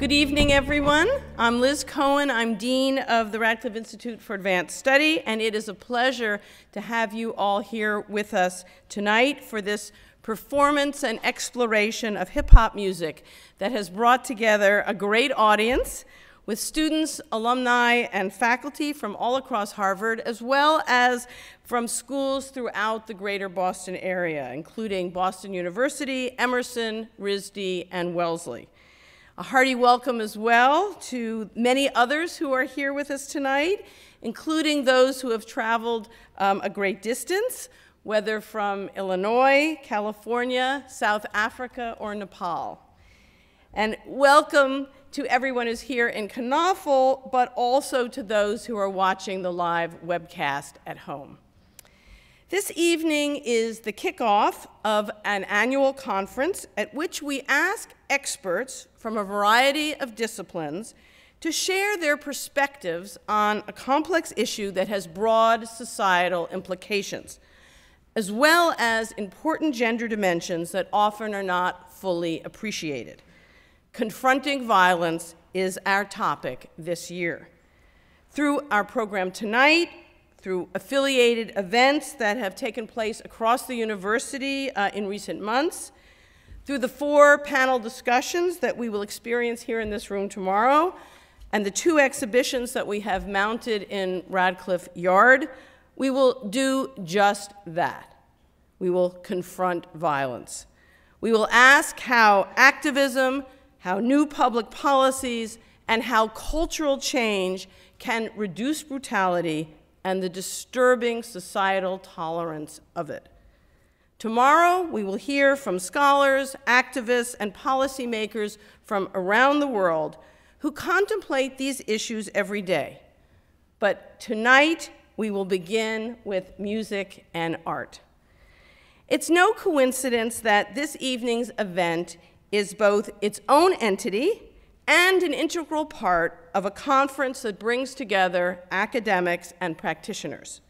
Good evening, everyone. I'm Liz Cohen. I'm Dean of the Radcliffe Institute for Advanced Study, and it is a pleasure to have you all here with us tonight for this performance and exploration of hip-hop music that has brought together a great audience with students, alumni, and faculty from all across Harvard, as well as from schools throughout the greater Boston area, including Boston University, Emerson, RISD, and Wellesley. A hearty welcome as well to many others who are here with us tonight, including those who have traveled a great distance, whether from Illinois, California, South Africa, or Nepal. And welcome to everyone who's here in Knoxville, but also to those who are watching the live webcast at home. This evening is the kickoff of an annual conference at which we ask experts from a variety of disciplines to share their perspectives on a complex issue that has broad societal implications, as well as important gender dimensions that often are not fully appreciated. Confronting violence is our topic this year. Through our program tonight, through affiliated events that have taken place across the university in recent months, through the 4 panel discussions that we will experience here in this room tomorrow, and the 2 exhibitions that we have mounted in Radcliffe Yard, we will do just that. We will confront violence. We will ask how activism, how new public policies, and how cultural change can reduce brutality and the disturbing societal tolerance of it. Tomorrow, we will hear from scholars, activists, and policymakers from around the world who contemplate these issues every day. But tonight, we will begin with music and art. It's no coincidence that this evening's event is both its own entity and an integral part of a conference that brings together academics and practitioners.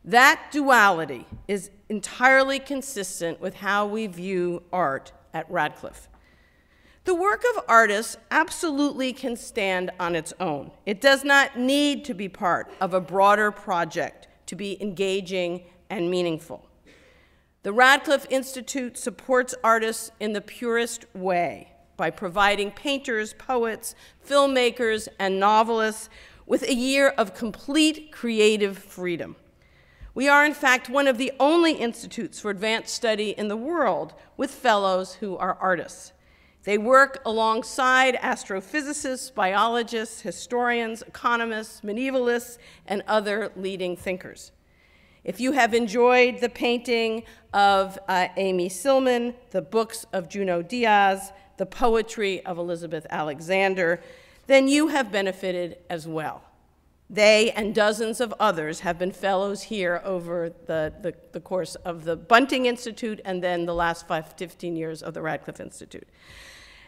That duality is entirely consistent with how we view art at Radcliffe. The work of artists absolutely can stand on its own. It does not need to be part of a broader project to be engaging and meaningful. The Radcliffe Institute supports artists in the purest way by providing painters, poets, filmmakers, and novelists with a year of complete creative freedom. We are, in fact, one of the only institutes for advanced study in the world with fellows who are artists. They work alongside astrophysicists, biologists, historians, economists, medievalists, and other leading thinkers. If you have enjoyed the painting of Amy Silman, the books of Junot Diaz, the poetry of Elizabeth Alexander, then you have benefited as well. They and dozens of others have been fellows here over the course of the Bunting Institute and then the last 15 years of the Radcliffe Institute.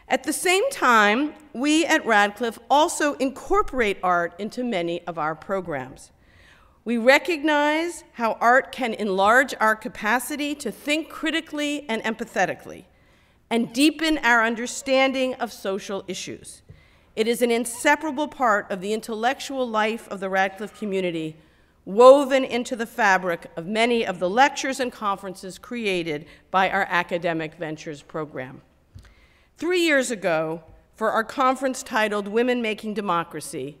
At the same time, we at Radcliffe also incorporate art into many of our programs. We recognize how art can enlarge our capacity to think critically and empathetically and deepen our understanding of social issues. It is an inseparable part of the intellectual life of the Radcliffe community, woven into the fabric of many of the lectures and conferences created by our Academic Ventures program. 3 years ago, for our conference titled Women Making Democracy,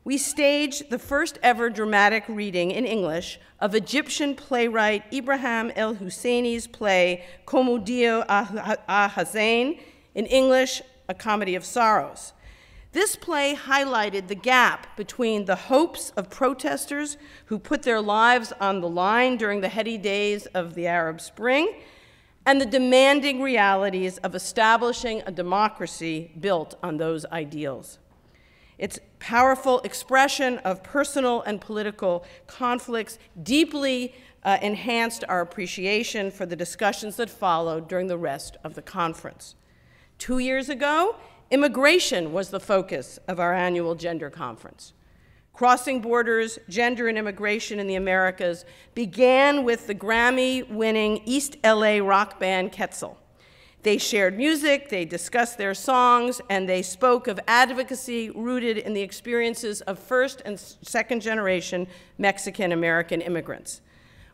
we staged the first ever dramatic reading in English of Egyptian playwright Ibrahim el-Husseini's play Komediya al-Hazain, in English, A Comedy of Sorrows. This play highlighted the gap between the hopes of protesters who put their lives on the line during the heady days of the Arab Spring and the demanding realities of establishing a democracy built on those ideals. Its powerful expression of personal and political conflicts deeply enhanced our appreciation for the discussions that followed during the rest of the conference. 2 years ago, immigration was the focus of our annual gender conference. Crossing Borders, Gender and Immigration in the Americas began with the Grammy-winning East LA rock band Quetzal. They shared music, they discussed their songs, and they spoke of advocacy rooted in the experiences of first and second generation Mexican-American immigrants.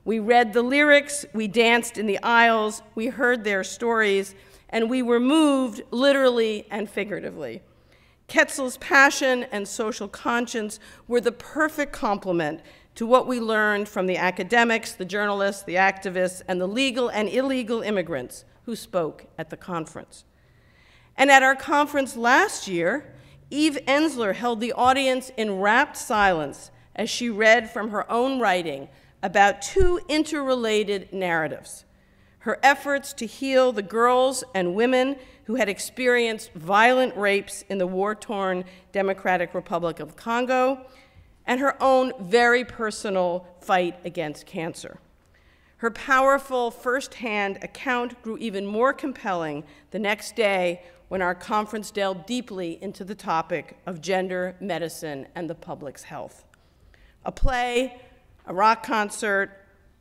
We read the lyrics, we danced in the aisles, we heard their stories, and we were moved literally and figuratively. Quetzal's passion and social conscience were the perfect complement to what we learned from the academics, the journalists, the activists, and the legal and illegal immigrants who spoke at the conference. And at our conference last year, Eve Ensler held the audience in rapt silence as she read from her own writing about two interrelated narratives: her efforts to heal the girls and women who had experienced violent rapes in the war-torn Democratic Republic of Congo, and her own very personal fight against cancer. Her powerful firsthand account grew even more compelling the next day when our conference delved deeply into the topic of gender, medicine, and the public's health. A play, a rock concert,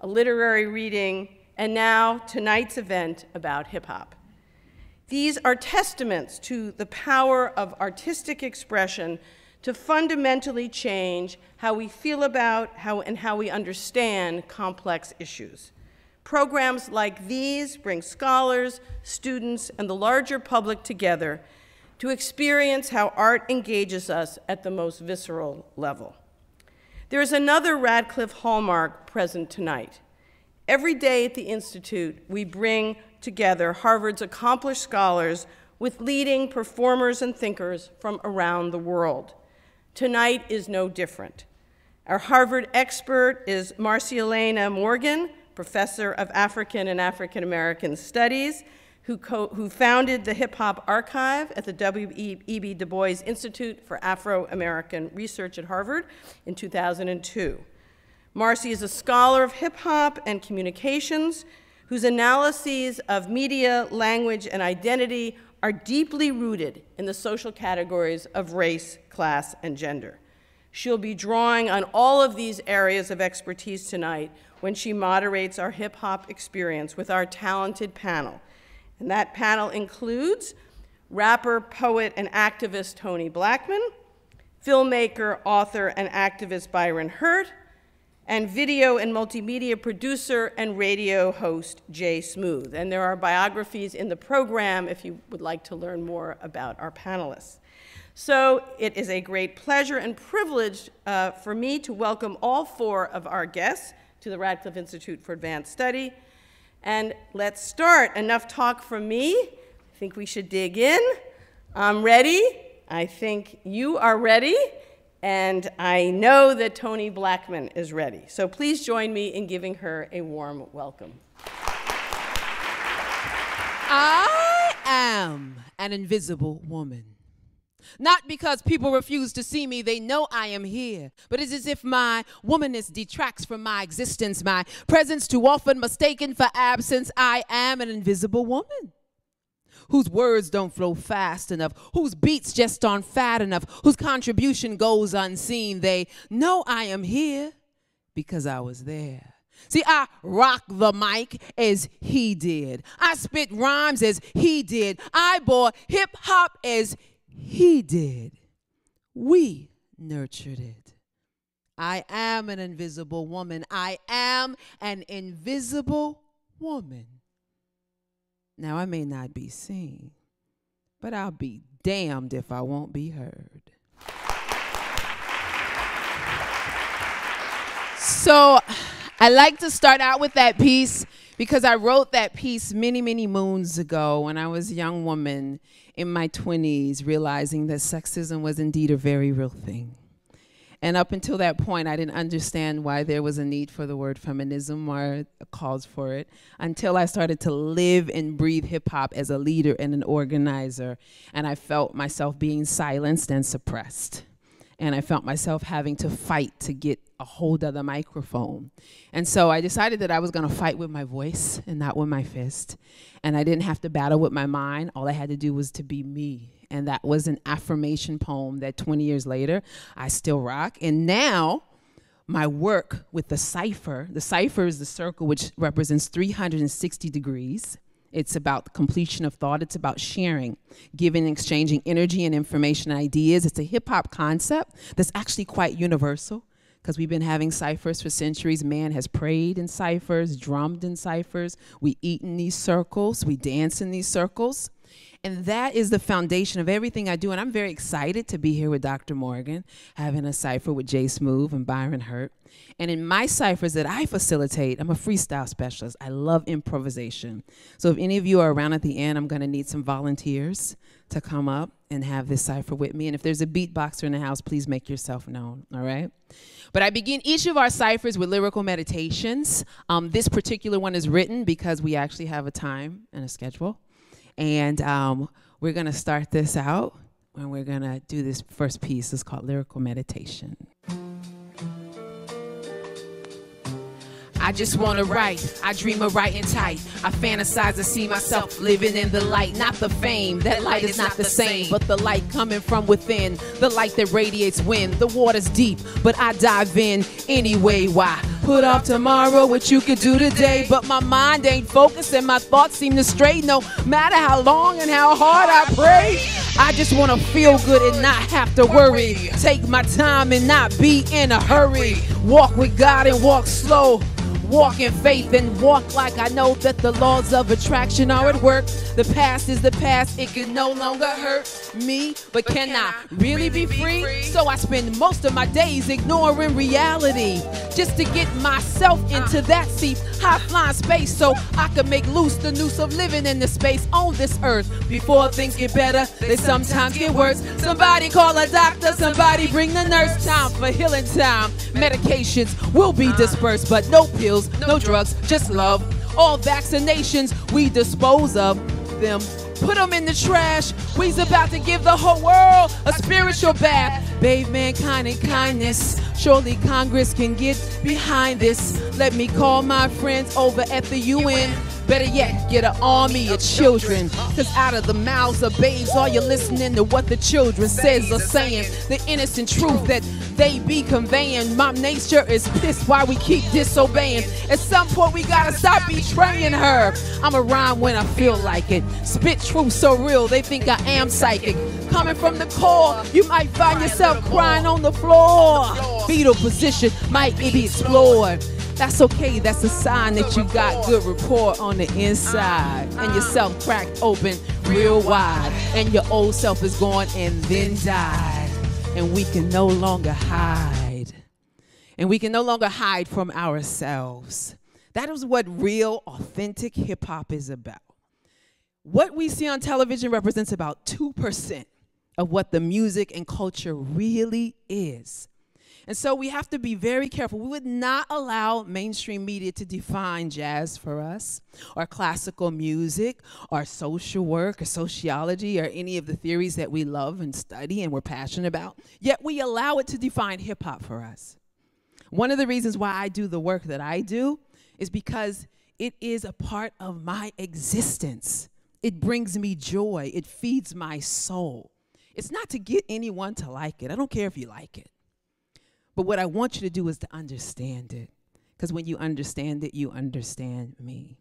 a literary reading, and now tonight's event about hip-hop. These are testaments to the power of artistic expression to fundamentally change how we feel about and how we understand complex issues. Programs like these bring scholars, students, and the larger public together to experience how art engages us at the most visceral level. There is another Radcliffe hallmark present tonight. Every day at the Institute, we bring together Harvard's accomplished scholars with leading performers and thinkers from around the world. Tonight is no different. Our Harvard expert is Marcyliena Morgan, professor of African and African American Studies, who founded the Hip Hop Archive at the W.E.B. Du Bois Institute for Afro-American Research at Harvard in 2002. Marcy is a scholar of hip hop and communications whose analyses of media, language, and identity are deeply rooted in the social categories of race, class, and gender. She'll be drawing on all of these areas of expertise tonight when she moderates our hip hop experience with our talented panel. And that panel includes rapper, poet, and activist Toni Blackman, filmmaker, author, and activist Byron Hurt, and video and multimedia producer and radio host Jay Smooth. And there are biographies in the program if you would like to learn more about our panelists. So it is a great pleasure and privilege for me to welcome all four of our guests to the Radcliffe Institute for Advanced Study. And let's start. Enough talk from me. I think we should dig in. I'm ready. I think you are ready. And I know that Toni Blackman is ready. So please join me in giving her a warm welcome. I am an invisible woman. Not because people refuse to see me, they know I am here. But it's as if my womanness detracts from my existence, my presence too often mistaken for absence. I am an invisible woman whose words don't flow fast enough, whose beats just aren't fat enough, whose contribution goes unseen. They know I am here because I was there. See, I rock the mic as he did. I spit rhymes as he did. I bore hip-hop as he did. We nurtured it. I am an invisible woman. I am an invisible woman. Now, I may not be seen, but I'll be damned if I won't be heard. So I like to start out with that piece because I wrote that piece many, many moons ago when I was a young woman in my 20s, realizing that sexism was indeed a very real thing. And up until that point, I didn't understand why there was a need for the word feminism or a cause for it until I started to live and breathe hip-hop as a leader and an organizer. And I felt myself being silenced and suppressed. And I felt myself having to fight to get a hold of the microphone. And so I decided that I was going to fight with my voice and not with my fist. And I didn't have to battle with my mind. All I had to do was to be me. And that was an affirmation poem that 20 years later, I still rock. And now, my work with the cipher is the circle which represents 360 degrees. It's about the completion of thought. It's about sharing, giving and exchanging energy and information and ideas. It's a hip-hop concept that's actually quite universal, because we've been having ciphers for centuries. Man has prayed in ciphers, drummed in ciphers. We eat in these circles. We dance in these circles. And that is the foundation of everything I do. And I'm very excited to be here with Dr. Morgan, having a cipher with Jay Smooth and Byron Hurt. And in my ciphers that I facilitate, I'm a freestyle specialist. I love improvisation. So if any of you are around at the end, I'm going to need some volunteers to come up and have this cipher with me. And if there's a beatboxer in the house, please make yourself known, all right? But I begin each of our ciphers with lyrical meditations. This particular one is written because we actually have a time and a schedule. And we're going to start this out, and we're going to do this first piece. It's called Lyrical Meditation. I just want to write. I dream of writing tight. I fantasize to see myself living in the light, not the fame. That light is not the same, but the light coming from within. The light that radiates when the water's deep, but I dive in anyway. Why put off tomorrow what you could do today? But my mind ain't focused and my thoughts seem to stray. No matter how long and how hard I pray, I just want to feel good and not have to worry. Take my time and not be in a hurry. Walk with God and walk slow. Walk in faith and walk like I know that the laws of attraction are at work. The past is the past, it can no longer hurt me, but can I really be free? So I spend most of my days ignoring reality, just to get myself into that seat, high flying space, so I can make loose the noose of living in the space on this earth. Before things get better, they sometimes get worse. Somebody call a doctor, somebody bring the nurse. Time for healing time. Medications will be dispersed, but no pills, no drugs, just love. All vaccinations, we dispose of them. Put them in the trash. We's about to give the whole world a spiritual bath. Bathe mankind in kindness. Surely Congress can get behind this. Let me call my friends over at the UN. Better yet, get an army of children. Cause out of the mouths of babes, all you're listening to what the children says or saying. The innocent truth that they be conveying. My nature is pissed why we keep disobeying. At some point we gotta stop betraying her. I'ma rhyme when I feel like it. Spit truth so real, they think I am psychic. Coming from the core, you might find yourself crying on the floor. Fetal position might be explored. That's okay, that's a sign that you got good rapport on the inside. And yourself cracked open real wide. And your old self is gone and then died. And we can no longer hide. And we can no longer hide from ourselves. That is what real, authentic hip-hop is about. What we see on television represents about 2% of what the music and culture really is. And so we have to be very careful. We would not allow mainstream media to define jazz for us, or classical music, or social work, or sociology, or any of the theories that we love and study and we're passionate about. Yet we allow it to define hip-hop for us. One of the reasons why I do the work that I do is because it is a part of my existence. It brings me joy. It feeds my soul. It's not to get anyone to like it. I don't care if you like it. But what I want you to do is to understand it. Because when you understand it, you understand me.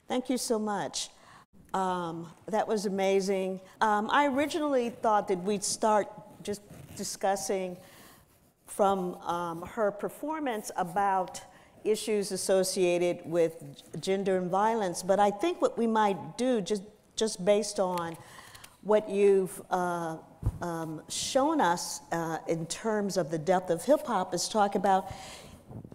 Thank you so much. That was amazing. I originally thought that we'd start just discussing from her performance about issues associated with gender and violence. But I think what we might do, just based on what you've shown us in terms of the depth of hip-hop, is talk about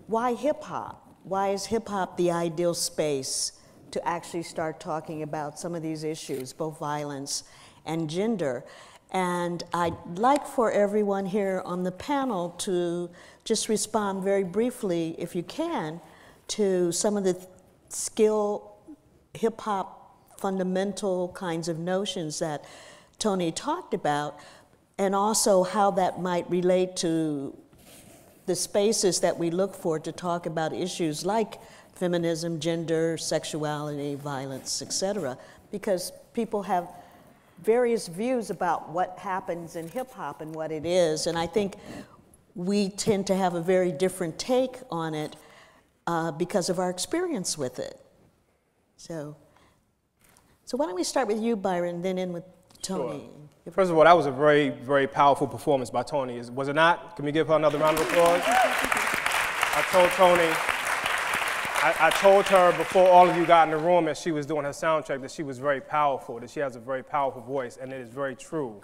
why hip-hop? Why is hip-hop the ideal space to actually start talking about some of these issues, both violence and gender? And I'd like for everyone here on the panel to just respond very briefly, if you can, to some of the skill hip-hop fundamental kinds of notions that Toni talked about, and also how that might relate to the spaces that we look for to talk about issues like feminism, gender, sexuality, violence, etc. Because people have various views about what happens in hip-hop and what it is, and I think we tend to have a very different take on it because of our experience with it. So why don't we start with you, Byron, then in with Toni. Sure. First of all, that was a very, very powerful performance by Toni. Was it not? Can we give her another round of applause? I told Toni, I told her before all of you got in the room as she was doing her sound check that she was very powerful, that she has a very powerful voice, and it is very true.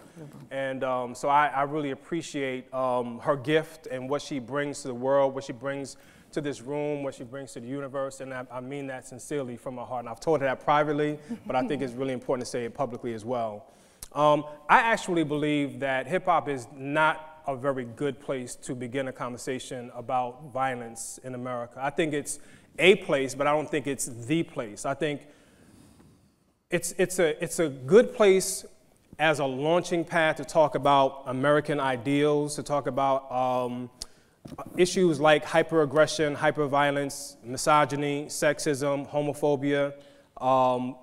And so I really appreciate her gift and what she brings to the world, what she brings to this room, what she brings to the universe, and I mean that sincerely from my heart. And I've told her that privately, but I think it's really important to say it publicly as well. I actually believe that hip-hop is not a very good place to begin a conversation about violence in America. I think it's a place, but I don't think it's the place. I think it's a good place as a launching pad to talk about American ideals, to talk about issues like hyperaggression, hyperviolence, misogyny, sexism, homophobia,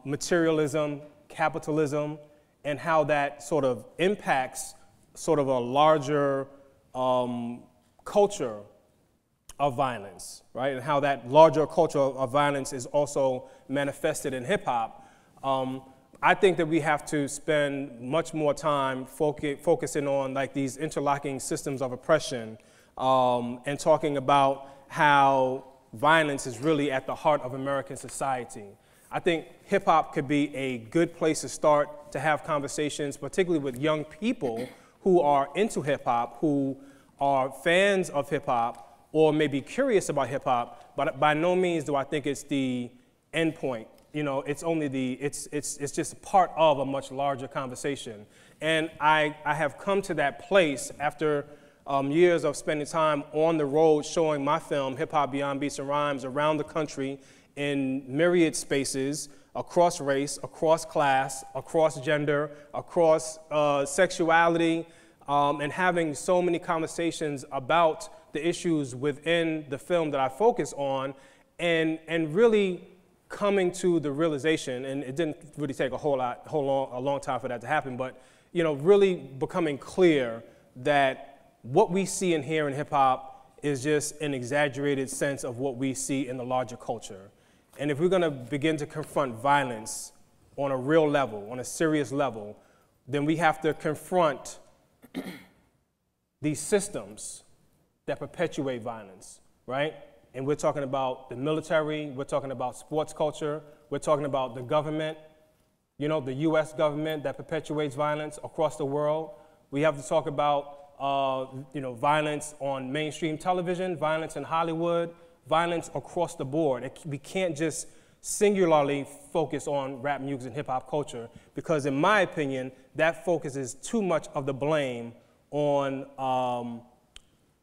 materialism, capitalism, and how that sort of impacts sort of a larger culture of violence, right? And how that larger culture of violence is also manifested in hip hop. I think that we have to spend much more time focusing on like these interlocking systems of oppression and talking about how violence is really at the heart of American society. I think hip hop could be a good place to start to have conversations, particularly with young people who are into hip hop, who are fans of hip hop, or may be curious about hip hop, but by no means do I think it's the end point. You know, it's only it's just part of a much larger conversation. And I have come to that place after years of spending time on the road showing my film, Hip Hop Beyond Beats and Rhymes, around the country in myriad spaces, across race, across class, across gender, across sexuality, and having so many conversations about the issues within the film that I focus on, and really coming to the realization, and it didn't really take a long time for that to happen, but you know, really becoming clear that what we see and hear in hip hop is just an exaggerated sense of what we see in the larger culture. And if we're going to begin to confront violence on a real level, on a serious level, then we have to confront these systems that perpetuate violence, right? And we're talking about the military, we're talking about sports culture, we're talking about the government, you know, the US government that perpetuates violence across the world. We have to talk about, you know, violence on mainstream television, violence in Hollywood, violence across the board. We can't just singularly focus on rap music and hip hop culture, because in my opinion, that focuses too much of the blame on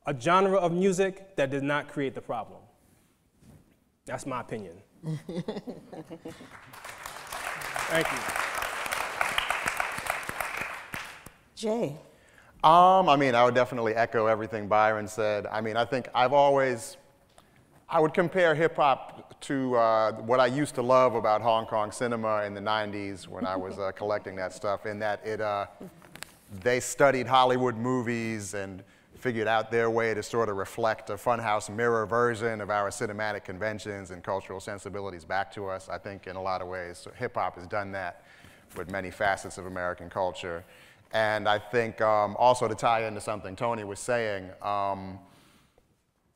a genre of music that did not create the problem. That's my opinion. Thank you. Jay. I mean, I would definitely echo everything Byron said. I mean, I think I would compare hip hop to what I used to love about Hong Kong cinema in the 90s when I was collecting that stuff, in that they studied Hollywood movies and figured out their way to sort of reflect a funhouse mirror version of our cinematic conventions and cultural sensibilities back to us. I think in a lot of ways, hip hop has done that with many facets of American culture. And I think also to tie into something Toni was saying,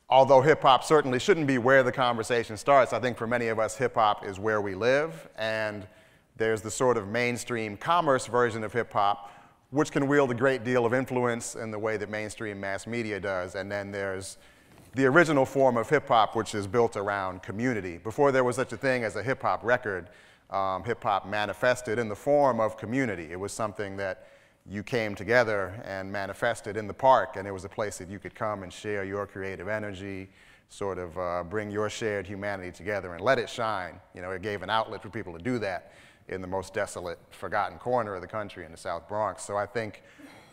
although hip hop certainly shouldn't be where the conversation starts, I think for many of us, hip hop is where we live. And there's the sort of mainstream commerce version of hip hop, which can wield a great deal of influence in the way that mainstream mass media does. And then there's the original form of hip hop, which is built around community. Before there was such a thing as a hip hop record, hip hop manifested in the form of community. It was something that you came together and manifested in the park, and it was a place that you could come and share your creative energy, sort of bring your shared humanity together and let it shine. You know, it gave an outlet for people to do that in the most desolate, forgotten corner of the country in the South Bronx. So I think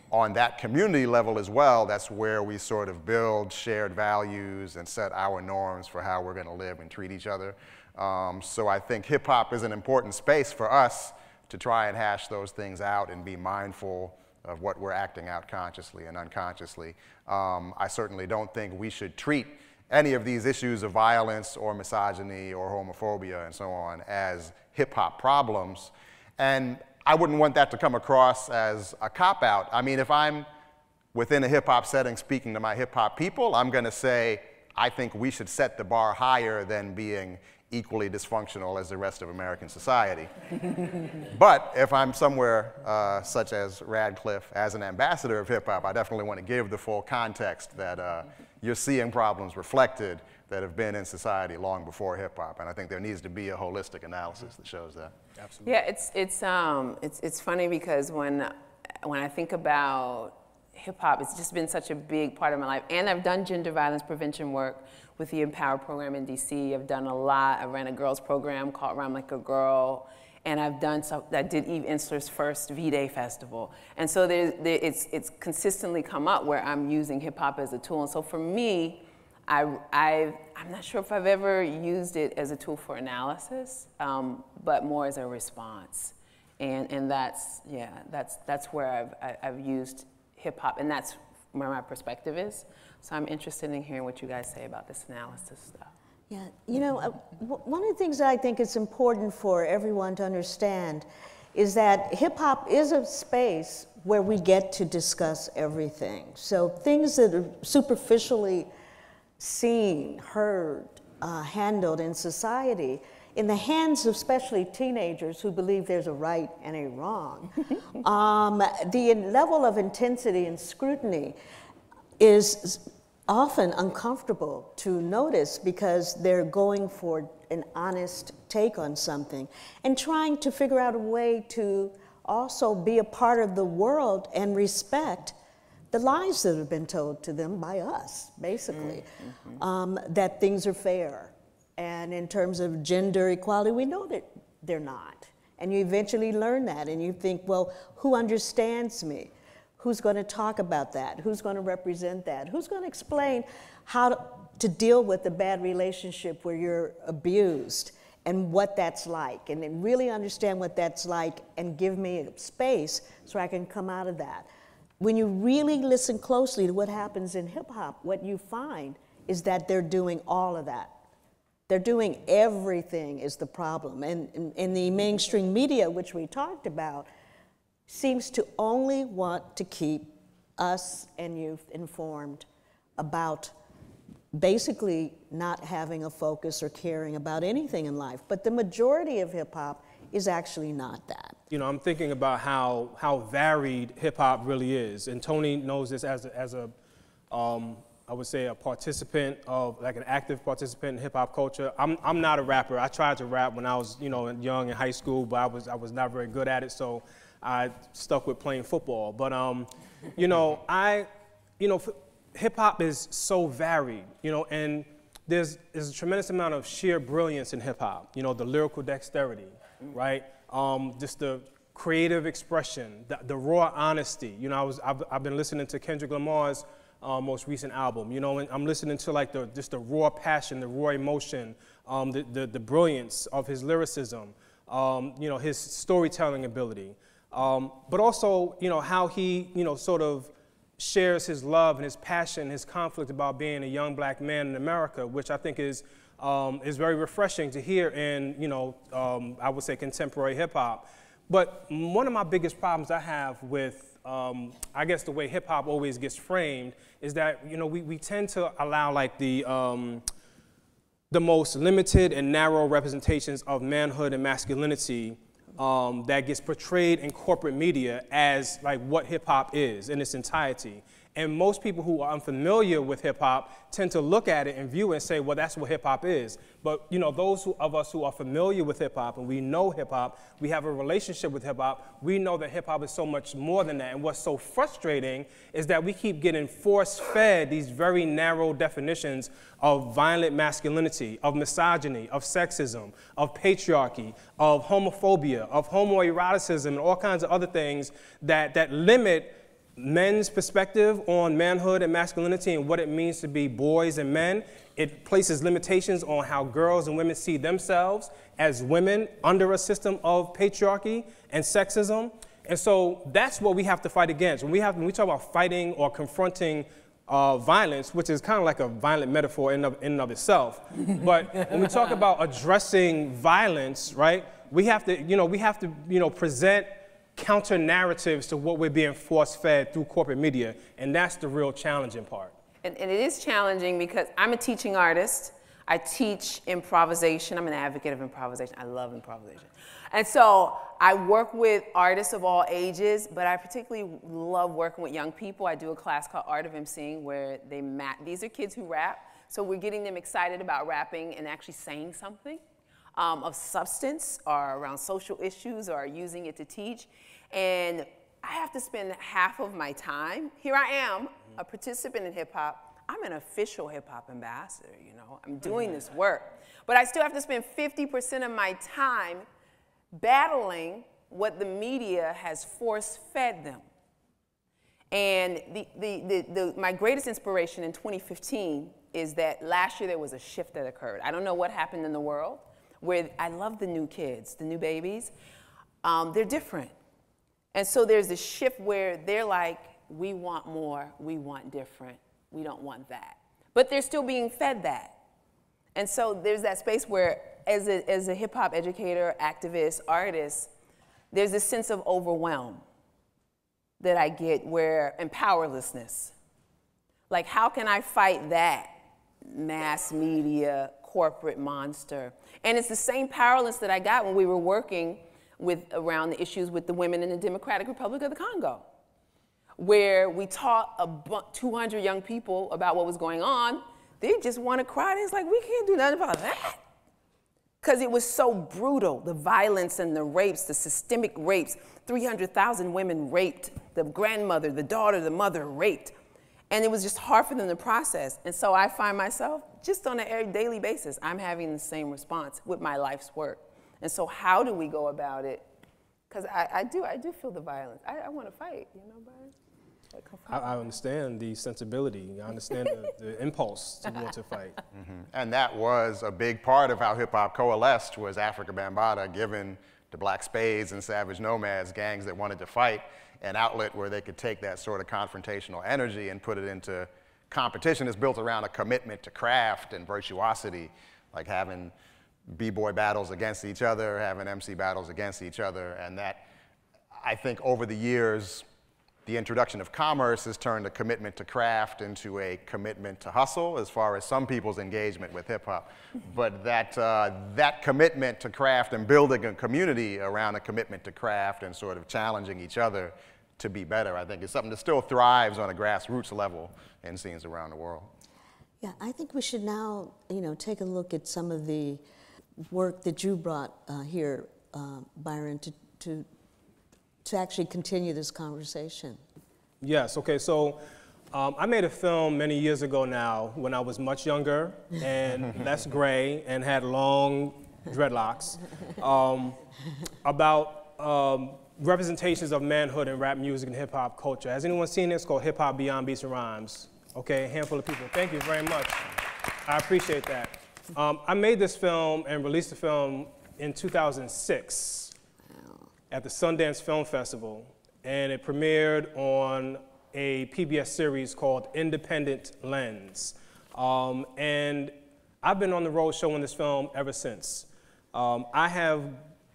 on that community level as well, that's where we sort of build shared values and set our norms for how we're going to live and treat each other. So I think hip hop is an important space for us to try and hash those things out and be mindful of what we're acting out consciously and unconsciously. I certainly don't think we should treat any of these issues of violence or misogyny or homophobia and so on as hip-hop problems. And I wouldn't want that to come across as a cop-out. I mean, if I'm within a hip-hop setting speaking to my hip-hop people, I'm going to say, I think we should set the bar higher than being equally dysfunctional as the rest of American society. But if I'm somewhere such as Radcliffe as an ambassador of hip-hop, I definitely want to give the full context that you're seeing problems reflected that have been in society long before hip-hop. And I think there needs to be a holistic analysis that shows that. Absolutely. Yeah, it's funny because when I think about hip-hop, it's just been such a big part of my life. And I've done gender violence prevention work with the Empower program in DC. I've done a lot. I ran a girls program called Rhyme Like a Girl. And I've done I did Eve Ensler's first V-Day festival. And so it's consistently come up where I'm using hip-hop as a tool. And so for me, I'm not sure if I've ever used it as a tool for analysis, but more as a response. And that's where I've used hip-hop, and that's where my perspective is. So I'm interested in hearing what you guys say about this analysis stuff. Yeah, you know, one of the things that I think is important for everyone to understand is that hip-hop is a space where we get to discuss everything. So things that are superficially seen, heard, handled in society, in the hands of especially teenagers who believe there's a right and a wrong, the level of intensity and scrutiny is often uncomfortable to notice because they're going for an honest take on something and trying to figure out a way to also be a part of the world and respect the lies that have been told to them by us, basically, that things are fair. And in terms of gender equality, we know that they're not. And you eventually learn that, and you think, well, who understands me? Who's going to talk about that? Who's going to represent that? Who's going to explain how to deal with a bad relationship where you're abused and what that's like? And then really understand what that's like and give me a space so I can come out of that. When you really listen closely to what happens in hip hop, what you find is that they're doing all of that. They're doing everything is the problem. And in the mainstream media, which we talked about, seems to only want to keep us and youth informed about basically not having a focus or caring about anything in life. But the majority of hip hop is actually not that. You know, I'm thinking about how varied hip hop really is. And Toni knows this as a I would say a participant of, like an active participant in hip hop culture. I'm not a rapper. I tried to rap when I was, you know, young in high school, but I was not very good at it. So I stuck with playing football. But you know, hip hop is so varied, you know, and there's a tremendous amount of sheer brilliance in hip hop. You know, the lyrical dexterity, right? Just the creative expression, the raw honesty. You know, I've been listening to Kendrick Lamar's most recent album, you know, and I'm listening to like just the raw passion, the raw emotion, the brilliance of his lyricism, you know, his storytelling ability, but also, you know, how he, you know, sort of shares his love and his passion, his conflict about being a young black man in America, which I think is very refreshing to hear in, you know, I would say contemporary hip hop. But one of my biggest problems I have with I guess the way hip hop always gets framed is that, you know, we tend to allow like the most limited and narrow representations of manhood and masculinity that gets portrayed in corporate media as like what hip hop is in its entirety. And most people who are unfamiliar with hip hop tend to look at it and view it and say, well, that's what hip hop is. But, you know, those of us who are familiar with hip hop and we know hip hop, we have a relationship with hip hop, we know that hip hop is so much more than that. And what's so frustrating is that we keep getting force-fed these very narrow definitions of violent masculinity, of misogyny, of sexism, of patriarchy, of homophobia, of homoeroticism, and all kinds of other things that limit men's perspective on manhood and masculinity and what it means to be boys and men. It places limitations on how girls and women see themselves as women under a system of patriarchy and sexism. And so that's what we have to fight against. When we talk about fighting or confronting violence, which is kind of like a violent metaphor in and of itself. But when we talk about addressing violence, right, we have to present counter narratives to what we're being force-fed through corporate media, and that's the real challenging part. And it is challenging because I'm a teaching artist. I teach improvisation. I'm an advocate of improvisation. I love improvisation. And so I work with artists of all ages, but I particularly love working with young people. I do a class called Art of MCing where these are kids who rap, so we're getting them excited about rapping and actually saying something of substance or around social issues or using it to teach. And I have to spend half of my time. Here I am, a participant in hip hop. I'm an official hip hop ambassador, you know. I'm doing this work. But I still have to spend 50% of my time battling what the media has force-fed them. And my greatest inspiration in 2015 is that last year there was a shift that occurred. I don't know what happened in the world, where I love the new kids, the new babies. They're different. And so there's this shift where they're like, we want more, we want different, we don't want that. But they're still being fed that. And so there's that space where, as a hip-hop educator, activist, artist, there's this sense of overwhelm that I get and powerlessness. Like, how can I fight that mass media, corporate monster? And it's the same powerlessness that I got when we were working around the issues with the women in the Democratic Republic of the Congo, where we taught 200 young people about what was going on. They just want to cry. And it's like, we can't do nothing about that. Because it was so brutal, the violence and the rapes, the systemic rapes. 300,000 women raped, the grandmother, the daughter, the mother raped. And it was just hard for them to process. And so I find myself, just on a daily basis, I'm having the same response with my life's work. And so how do we go about it? Because I do feel the violence. I want to fight, you know, Byron? I understand the sensibility. I understand the impulse to want to fight. And that was a big part of how hip-hop coalesced, was Africa Bambaataa giving the Black Spades and Savage Nomads, gangs that wanted to fight, an outlet where they could take that sort of confrontational energy and put it into competition that's built around a commitment to craft and virtuosity, like having b-boy battles against each other, having MC battles against each other. And that, I think over the years, the introduction of commerce has turned a commitment to craft into a commitment to hustle as far as some people's engagement with hip hop. But that commitment to craft and building a community around a commitment to craft and sort of challenging each other to be better, I think is something that still thrives on a grassroots level in scenes around the world. Yeah, I think we should now, take a look at some of the work that you brought here, Byron, to actually continue this conversation. Yes, okay, so I made a film many years ago now when I was much younger and less gray and had long dreadlocks about representations of manhood in rap music and hip hop culture. Has anyone seen this? It's called Hip Hop Beyond Beats and Rhymes. Okay, a handful of people. Thank you very much. I appreciate that. I made this film and released the film in 2006. At the Sundance Film Festival, and it premiered on a PBS series called Independent Lens. And I've been on the road showing this film ever since. I have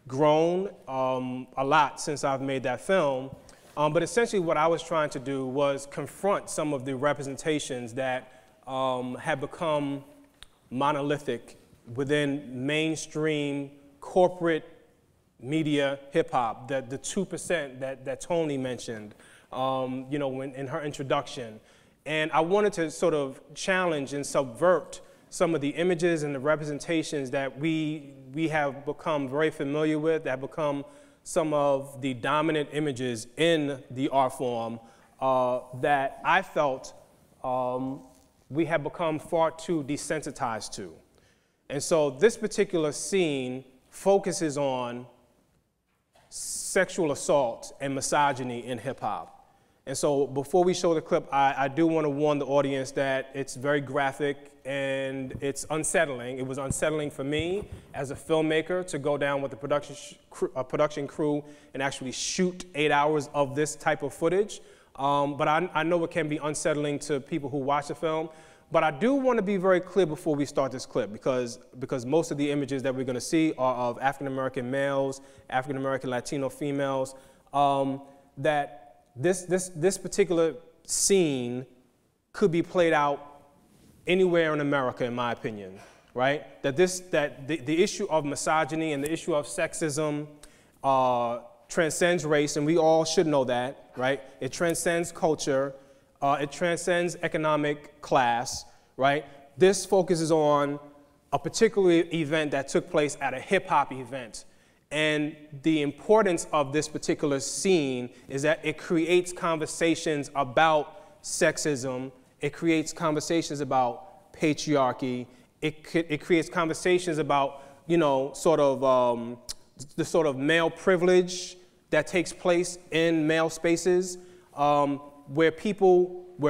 grown a lot since I've made that film, but essentially what I was trying to do was confront some of the representations that have become monolithic within mainstream corporate media hip-hop, the 2% that Toni mentioned, in her introduction. And I wanted to sort of challenge and subvert some of the images and the representations that we have become very familiar with, that have become some of the dominant images in the art form that I felt we have become far too desensitized to. And so this particular scene focuses on sexual assault and misogyny in hip hop. And so before we show the clip, I do want to warn the audience that it's very graphic and it's unsettling. It was unsettling for me as a filmmaker to go down with the production crew and actually shoot 8 hours of this type of footage. But I know it can be unsettling to people who watch the film. But I do want to be very clear before we start this clip, because most of the images that we're going to see are of African-American males, African-American Latino females, that this particular scene could be played out anywhere in America, in my opinion, right? That the issue of misogyny and the issue of sexism transcends race, and we all should know that, right? It transcends culture. It transcends economic class, right? This focuses on a particular event that took place at a hip-hop event. And the importance of this particular scene is that it creates conversations about sexism. It creates conversations about patriarchy. It creates conversations about, you know, sort of the sort of male privilege that takes place in male spaces. Where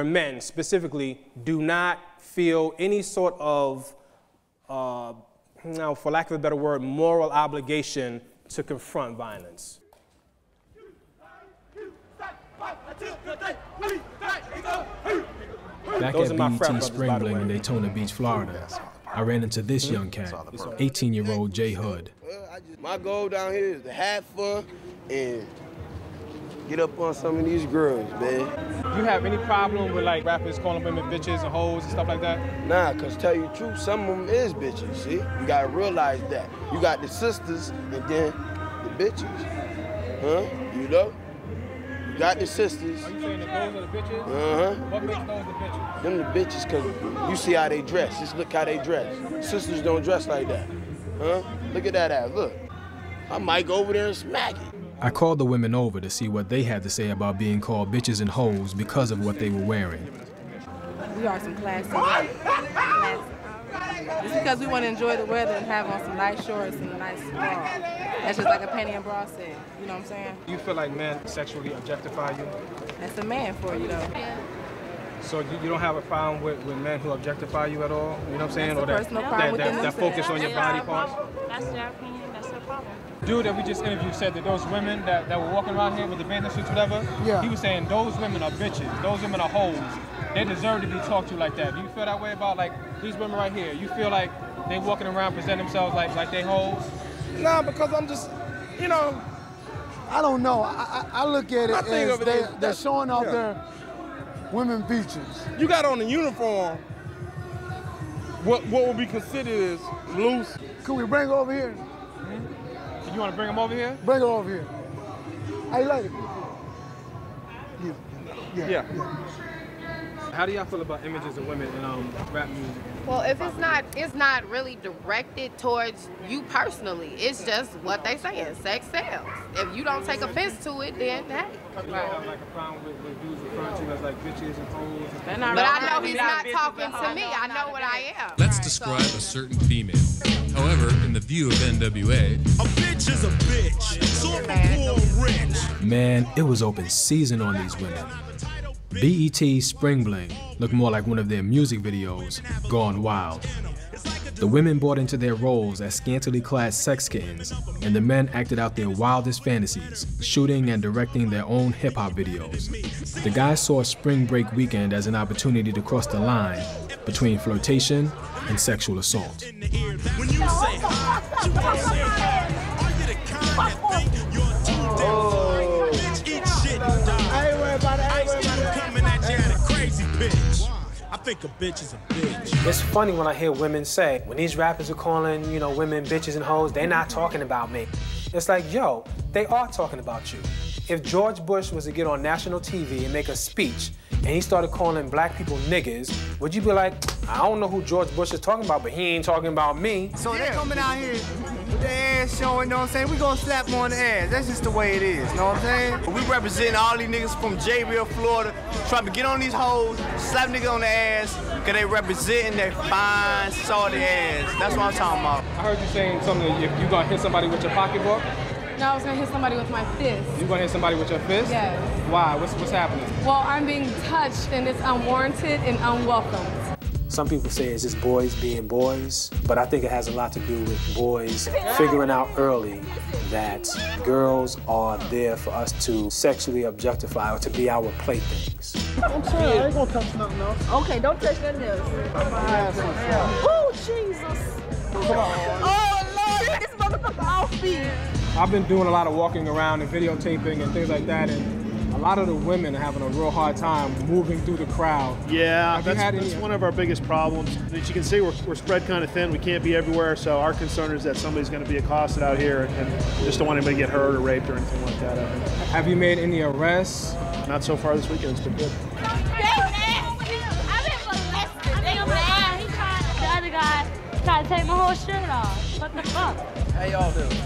men specifically do not feel any sort of, for lack of a better word, moral obligation to confront violence. Back at BET Spring Bling in Daytona Beach, Florida, I ran into this young cat, 18-year-old Jay Hood. My goal down here is to have fun and get up on some of these girls, man. Do you have any problem with like rappers calling women bitches and hoes and stuff like that? Nah, cause tell you the truth, some of them is bitches, see? You gotta realize that. You got the sisters and then the bitches, huh? You know? You got the sisters. Are you saying that those are the bitches? Uh-huh. What makes those the bitches? Them the bitches, cause you see how they dress. Just look how they dress. Sisters don't dress like that, huh? Look at that ass, look. I might go over there and smack it. I called the women over to see what they had to say about being called bitches and hoes because of what they were wearing. We are some classy women. Just because we want to enjoy the weather and have on some nice shorts and a nice bra. That's just like a panty and bra set. You know what I'm saying? Do you feel like men sexually objectify you? That's a man for you, though. So you don't have a problem with men who objectify you at all? You know what I'm saying? That's a personal problem within that focus on your body parts? That's their opinion, that's their problem. Dude that we just interviewed said that those women that were walking around here with the bathing suits, whatever, he was saying those women are bitches, those women are hoes. They deserve to be talked to like that. Do you feel that way about like these women right here? You feel like they walking around presenting themselves like they hoes? Nah, because I'm just, you know, I don't know. I look at it as they're showing off their women features. You got on the uniform, what would be considered as loose. Could we bring her over here? You want to bring them over here? Bring her over here. How you like it? Yeah. How do y'all feel about images of women in rap music? Well, if it's not really directed towards you personally. It's just what they saying. Sex sells. If you don't take offense to it, then hey. You have like a problem with dudes referring to you as like bitches and hoes? But I know he's not talking to me. I know what I am. Let's describe a certain female. However, in the view of NWA, a bitch is a bitch. So if I'm poor or rich. Man, it was open season on these women. BET Spring Bling looked more like one of their music videos, gone wild. The women bought into their roles as scantily clad sex kittens, and the men acted out their wildest fantasies, shooting and directing their own hip-hop videos. The guys saw Spring Break weekend as an opportunity to cross the line between flirtation and sexual assault. I think a bitch is a bitch. It's funny when I hear women say, when these rappers are calling, you know, women bitches and hoes, they're not talking about me. It's like, yo, they are talking about you. If George Bush was to get on national TV and make a speech, and he started calling black people niggas, would you be like, I don't know who George Bush is talking about, but he ain't talking about me? So they're coming out here with their ass showing, you know what I'm saying? We gonna slap them on the ass. That's just the way it is, you know what I'm saying? We representing all these niggas from J-Real, Florida, trying to get on these hoes, slap niggas on the ass, because they representing their fine, salty ass. That's what I'm talking about. I heard you saying something, if you gonna hit somebody with your pocketbook? No, I was gonna hit somebody with my fist. You gonna hit somebody with your fist? Yes. Why? What's happening? Well, I'm being touched and it's unwarranted and unwelcome. Some people say it's just boys being boys, but I think it has a lot to do with boys figuring out early that girls are there for us to sexually objectify or to be our playthings. I'm sorry, I ain't gonna touch nothing else. Okay, don't touch nothing else. Oh, Jesus. Come on. Oh, Lord, this motherfucker off beat. I've been doing a lot of walking around and videotaping and things like that, and a lot of the women are having a real hard time moving through the crowd. Yeah, that's one of our biggest problems. As you can see, we're spread kind of thin. We can't be everywhere, so our concern is that somebody's going to be accosted out here, and just don't want anybody to get hurt or raped or anything like that. Have you made any arrests? Not so far this weekend. It's been good. The other guy tried to take my whole shirt off. What the fuck? How y'all doing?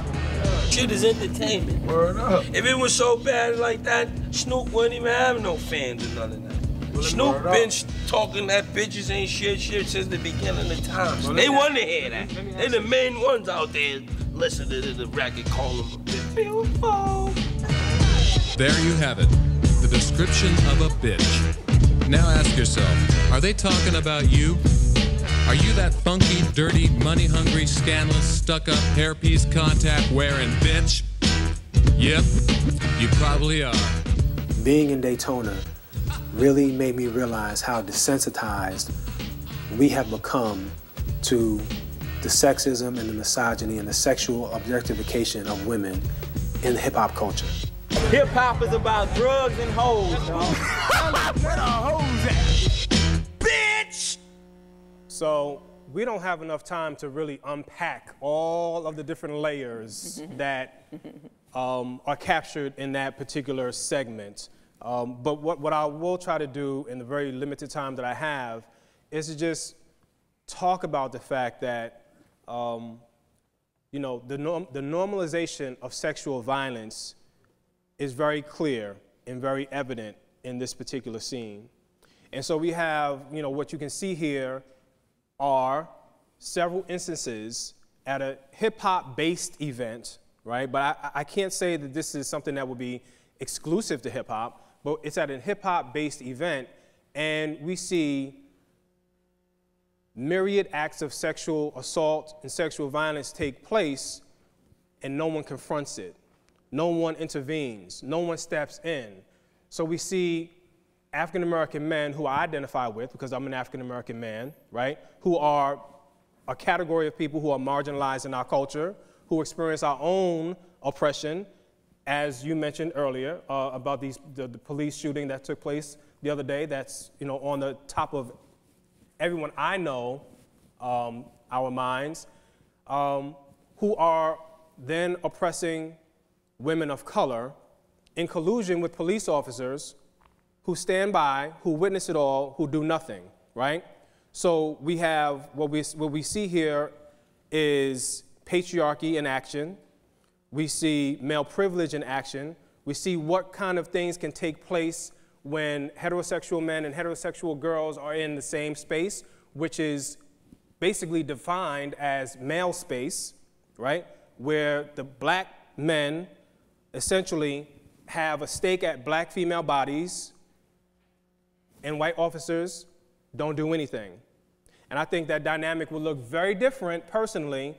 Shit is entertainment. Word up. If it was so bad like that, Snoop wouldn't even have no fans or none of that. Snoop been talking that bitches ain't shit since the beginning of time. They want to hear that. They're the main ones out there listening to the record, calling them a bitch. Beautiful. There you have it, the description of a bitch. Now ask yourself, are they talking about you? Are you that funky, dirty, money-hungry, scandalous, stuck-up, hairpiece contact-wearing bitch? Yep, you probably are. Being in Daytona really made me realize how desensitized we have become to the sexism and the misogyny and the sexual objectification of women in hip-hop culture. Hip-hop is about drugs and hoes, dog. Where the hoes at? Bitch! So we don't have enough time to really unpack all of the different layers that are captured in that particular segment. But what I will try to do in the very limited time that I have is to just talk about the fact that you know, the normalization of sexual violence is very clear and very evident in this particular scene. And so we have, you know, what you can see here are several instances at a hip-hop based event, right? But I can't say that this is something that would be exclusive to hip-hop, but it's at a hip-hop based event, and we see myriad acts of sexual assault and sexual violence take place, and no one confronts it. No one intervenes. No one steps in. So we see African-American men who I identify with, because I'm an African-American man, right, who are a category of people who are marginalized in our culture, who experience our own oppression, as you mentioned earlier, about the police shooting that took place the other day. That's, you know, on the top of everyone I know, our minds, who are then oppressing women of color in collusion with police officers who stand by, who witness it all, who do nothing, right? So we have, what we see here is patriarchy in action. We see male privilege in action. We see what kind of things can take place when heterosexual men and heterosexual girls are in the same space, which is basically defined as male space, right? Where the black men essentially have a stake at black female bodies, and white officers don't do anything. And I think that dynamic would look very different, personally,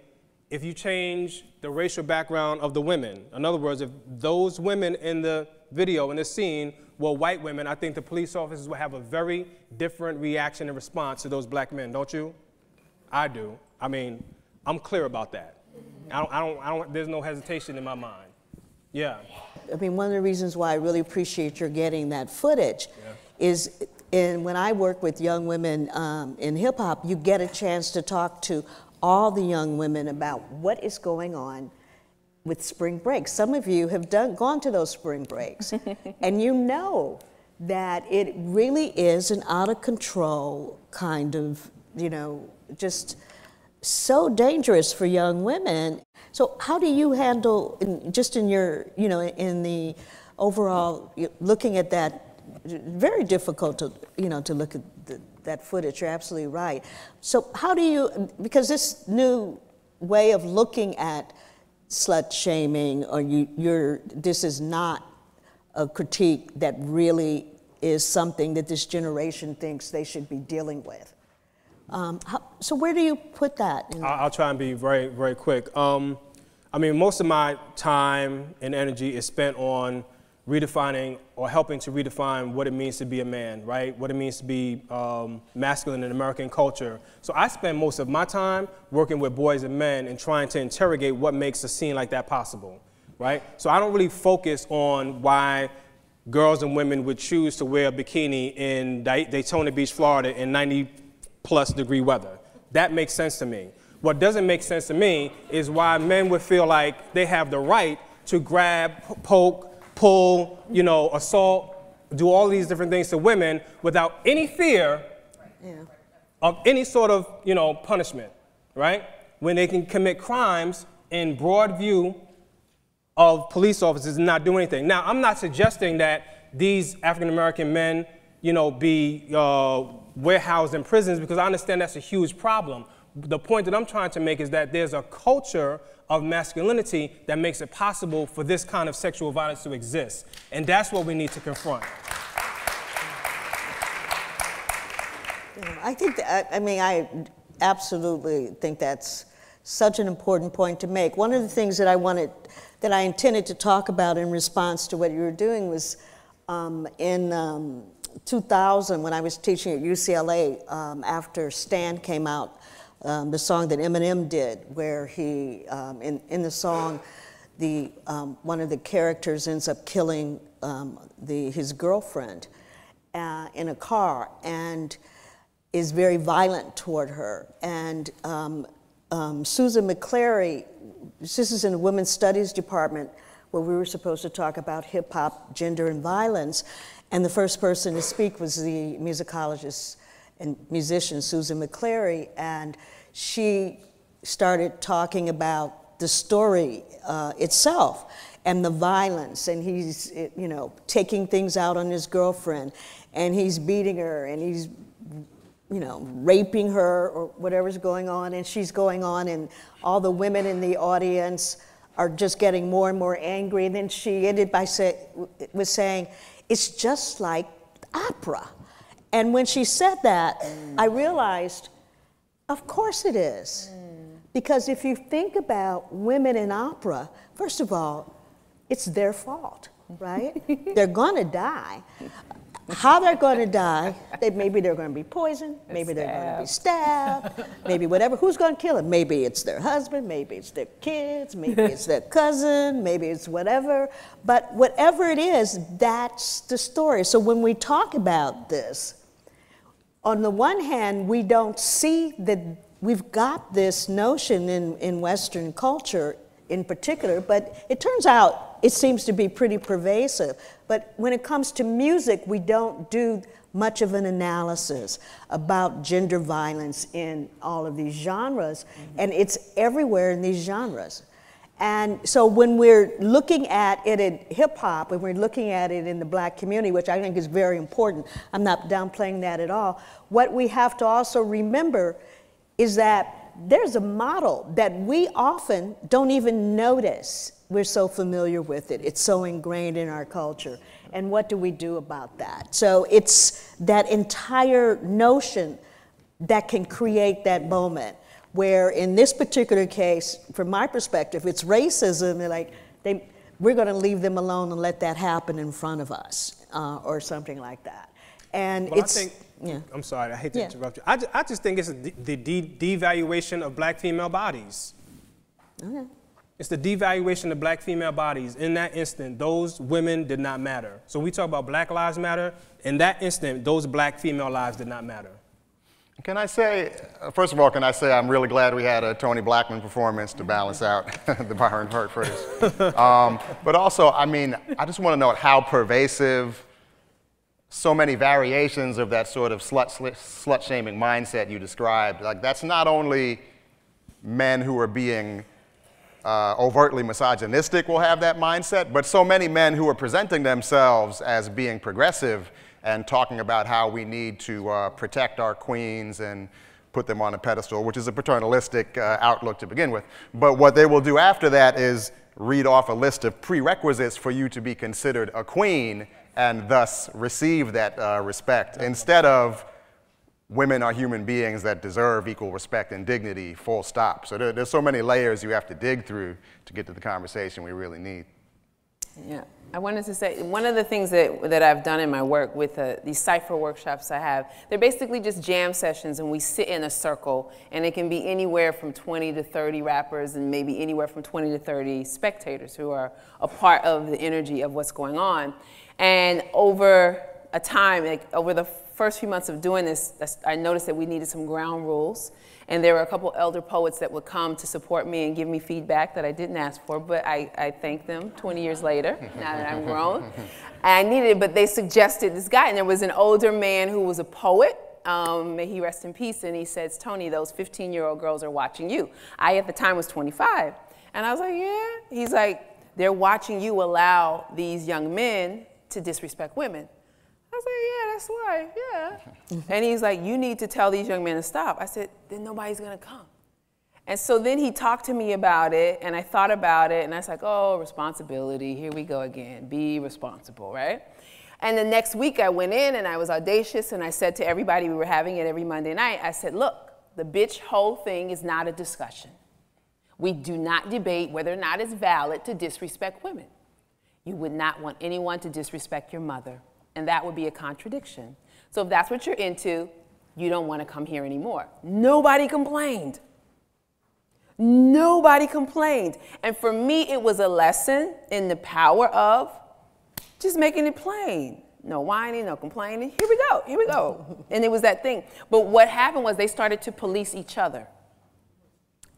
if you change the racial background of the women. In other words, if those women in the video, in this scene, were white women, I think the police officers would have a very different reaction and response to those black men, don't you? I do. I mean, I'm clear about that. There's no hesitation in my mind. Yeah. I mean, one of the reasons why I really appreciate your getting that footage is when I work with young women in hip hop, you get a chance to talk to all the young women about what is going on with spring break. Some of you have gone to those spring breaks, and you know that it really is an out of control kind of, you know, just so dangerous for young women. So how do you handle, just in your, you know, in the overall, looking at that, very difficult to, you know, to look at that footage, you're absolutely right. So how do you, because this new way of looking at slut shaming, or this is not a critique that really is something that this generation thinks they should be dealing with. So where do you put that? I'll try and be very, very quick. I mean, most of my time and energy is spent on redefining or helping to redefine what it means to be a man, right? What it means to be masculine in American culture. So I spend most of my time working with boys and men and trying to interrogate what makes a scene like that possible, right? So I don't really focus on why girls and women would choose to wear a bikini in Daytona Beach, Florida in 90+ degree weather. That makes sense to me. What doesn't make sense to me is why men would feel like they have the right to grab, poke, pull, you know, assault, do all these different things to women without any fear of any sort of, you know, punishment, right? When they can commit crimes in broad view of police officers and not do anything. Now, I'm not suggesting that these African-American men, you know, be warehoused in prisons, because I understand that's a huge problem. The point that I'm trying to make is that there's a culture of masculinity that makes it possible for this kind of sexual violence to exist. And that's what we need to confront. I think that, I mean, I absolutely think that's such an important point to make. One of the things that I intended to talk about in response to what you were doing was in 2000, when I was teaching at UCLA, after Stand came out, the song that Eminem did, where he, in the song, one of the characters ends up killing his girlfriend in a car and is very violent toward her. And Susan McClary, this is in the Women's Studies Department, where we were supposed to talk about hip hop, gender, and violence. And the first person to speak was the musicologist and musician Susan McClary, and she started talking about the story itself and the violence, and he's, you know, taking things out on his girlfriend, and he's beating her, and he's, you know, raping her or whatever's going on, and she's going on, and all the women in the audience are just getting more and more angry, and then she ended by saying, it's just like opera. And when she said that, I realized, of course it is. Because if you think about women in opera, first of all, it's their fault, right? They're gonna die. How they're gonna die, maybe they're gonna be poisoned, maybe they're gonna be stabbed, maybe whatever. Who's gonna kill them? Maybe it's their husband, maybe it's their kids, maybe it's their cousin, maybe it's whatever. But whatever it is, that's the story. So when we talk about this, on the one hand, we don't see that we've got this notion in Western culture in particular, but it turns out it seems to be pretty pervasive. But when it comes to music, we don't do much of an analysis about gender violence in all of these genres, and it's everywhere in these genres. And so when we're looking at it in hip hop, when we're looking at it in the Black community, which I think is very important, I'm not downplaying that at all, what we have to also remember is that there's a model that we often don't even notice. We're so familiar with it. It's so ingrained in our culture. And what do we do about that? So it's that entire notion that can create that moment where in this particular case, from my perspective, it's racism. They're like, we're going to leave them alone and let that happen in front of us or something like that. And well, it's... I'm sorry, I hate to interrupt you. I just think it's the devaluation of Black female bodies. Okay. It's the devaluation of Black female bodies. In that instant, those women did not matter. So we talk about Black Lives Matter. In that instant, those Black female lives did not matter. Can I say, first of all, can I say I'm really glad we had a Toni Blackman performance to balance out the Byron Hurt footage. But also, I mean, I just want to note how pervasive so many variations of that sort of slut-shaming mindset you described. Like, that's not only men who are being overtly misogynistic will have that mindset, but so many men who are presenting themselves as being progressive and talking about how we need to protect our queens and put them on a pedestal, which is a paternalistic outlook to begin with. But what they will do after that is read off a list of prerequisites for you to be considered a queen and thus receive that respect, instead of women are human beings that deserve equal respect and dignity, full stop. So there's so many layers you have to dig through to get to the conversation we really need. Yeah, I wanted to say, one of the things that I've done in my work with these cypher workshops I have, they're basically just jam sessions, and we sit in a circle, and it can be anywhere from 20 to 30 rappers and maybe anywhere from 20 to 30 spectators who are a part of the energy of what's going on. And over a time, like over the first few months of doing this, I noticed that we needed some ground rules. And there were a couple elder poets that would come to support me and give me feedback that I didn't ask for, but I thank them 20 years later, now that I'm grown. And I needed it, but they suggested this guy, and there was an older man who was a poet, may he rest in peace, and he says, Toni, those 15-year-old girls are watching you. I, at the time, was 25. And I was like, yeah. He's like, they're watching you allow these young men to disrespect women. I was like, yeah, that's why, yeah. And he's like, you need to tell these young men to stop. I said, then nobody's gonna come. And so then he talked to me about it, and I thought about it, and I was like, oh, responsibility, here we go again, be responsible, right? And the next week I went in and I was audacious, and I said to everybody, we were having it every Monday night, I said, look, the bitch whole thing is not a discussion. We do not debate whether or not it's valid to disrespect women. You would not want anyone to disrespect your mother. And that would be a contradiction. So if that's what you're into, you don't want to come here anymore. Nobody complained. Nobody complained. And for me, it was a lesson in the power of just making it plain. No whining, no complaining. Here we go, here we go. And it was that thing. But what happened was they started to police each other.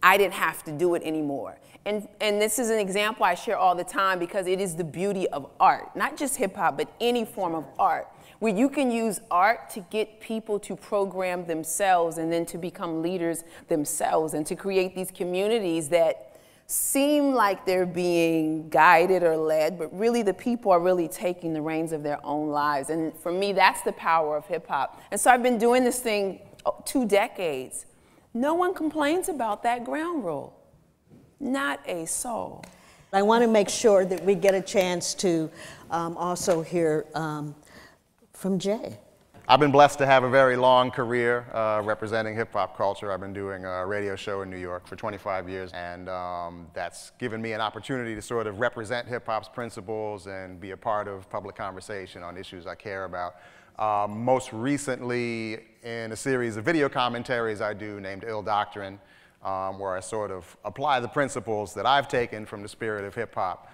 I didn't have to do it anymore. And this is an example I share all the time because it is the beauty of art, not just hip hop, but any form of art, where you can use art to get people to program themselves and then to become leaders themselves and to create these communities that seem like they're being guided or led, but really the people are really taking the reins of their own lives. And for me, that's the power of hip hop. And so I've been doing this thing 2 decades. No one complains about that ground rule. Not a soul. I want to make sure that we get a chance to also hear from Jay. I've been blessed to have a very long career representing hip-hop culture. I've been doing a radio show in New York for 25 years, and that's given me an opportunity to sort of represent hip-hop's principles and be a part of public conversation on issues I care about. Most recently, in a series of video commentaries I do named Ill Doctrine, where I sort of apply the principles that I've taken from the spirit of hip-hop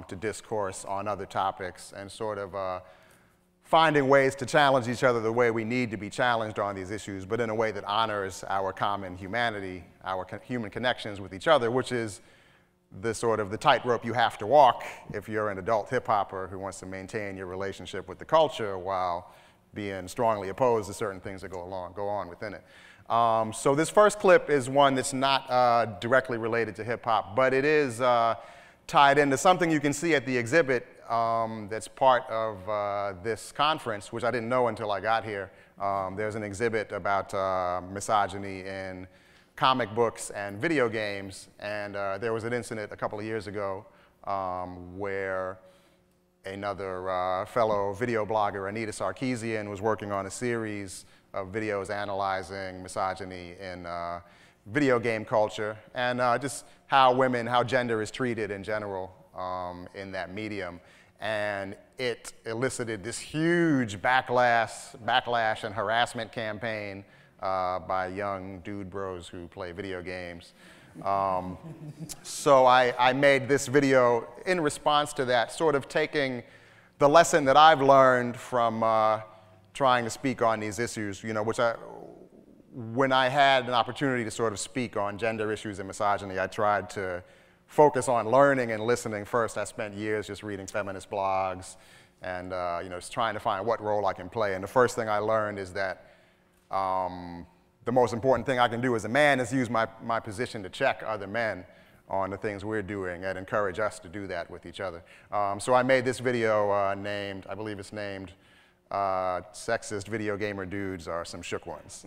to discourse on other topics and sort of finding ways to challenge each other the way we need to be challenged on these issues, but in a way that honors our common humanity, our human connections with each other, which is the sort of the tightrope you have to walk if you're an adult hip-hopper who wants to maintain your relationship with the culture while being strongly opposed to certain things that go on within it. So this first clip is one that's not directly related to hip-hop, but it is tied into something you can see at the exhibit that's part of this conference, which I didn't know until I got here. There's an exhibit about misogyny in comic books and video games, and there was an incident a couple of years ago where another fellow video blogger, Anita Sarkeesian, was working on a series of videos analyzing misogyny in video game culture and just how women, how gender is treated in general in that medium. And it elicited this huge backlash and harassment campaign by young dude bros who play video games. So I made this video in response to that, sort of taking the lesson that I've learned from trying to speak on these issues, you know, when I had an opportunity to sort of speak on gender issues and misogyny, I tried to focus on learning and listening first. I spent years just reading feminist blogs and you know, just trying to find what role I can play. And the first thing I learned is that the most important thing I can do as a man is use my position to check other men on the things we're doing and encourage us to do that with each other. So I made this video named, I believe it's named, Sexist Video Gamer Dudes Are Some Shook Ones.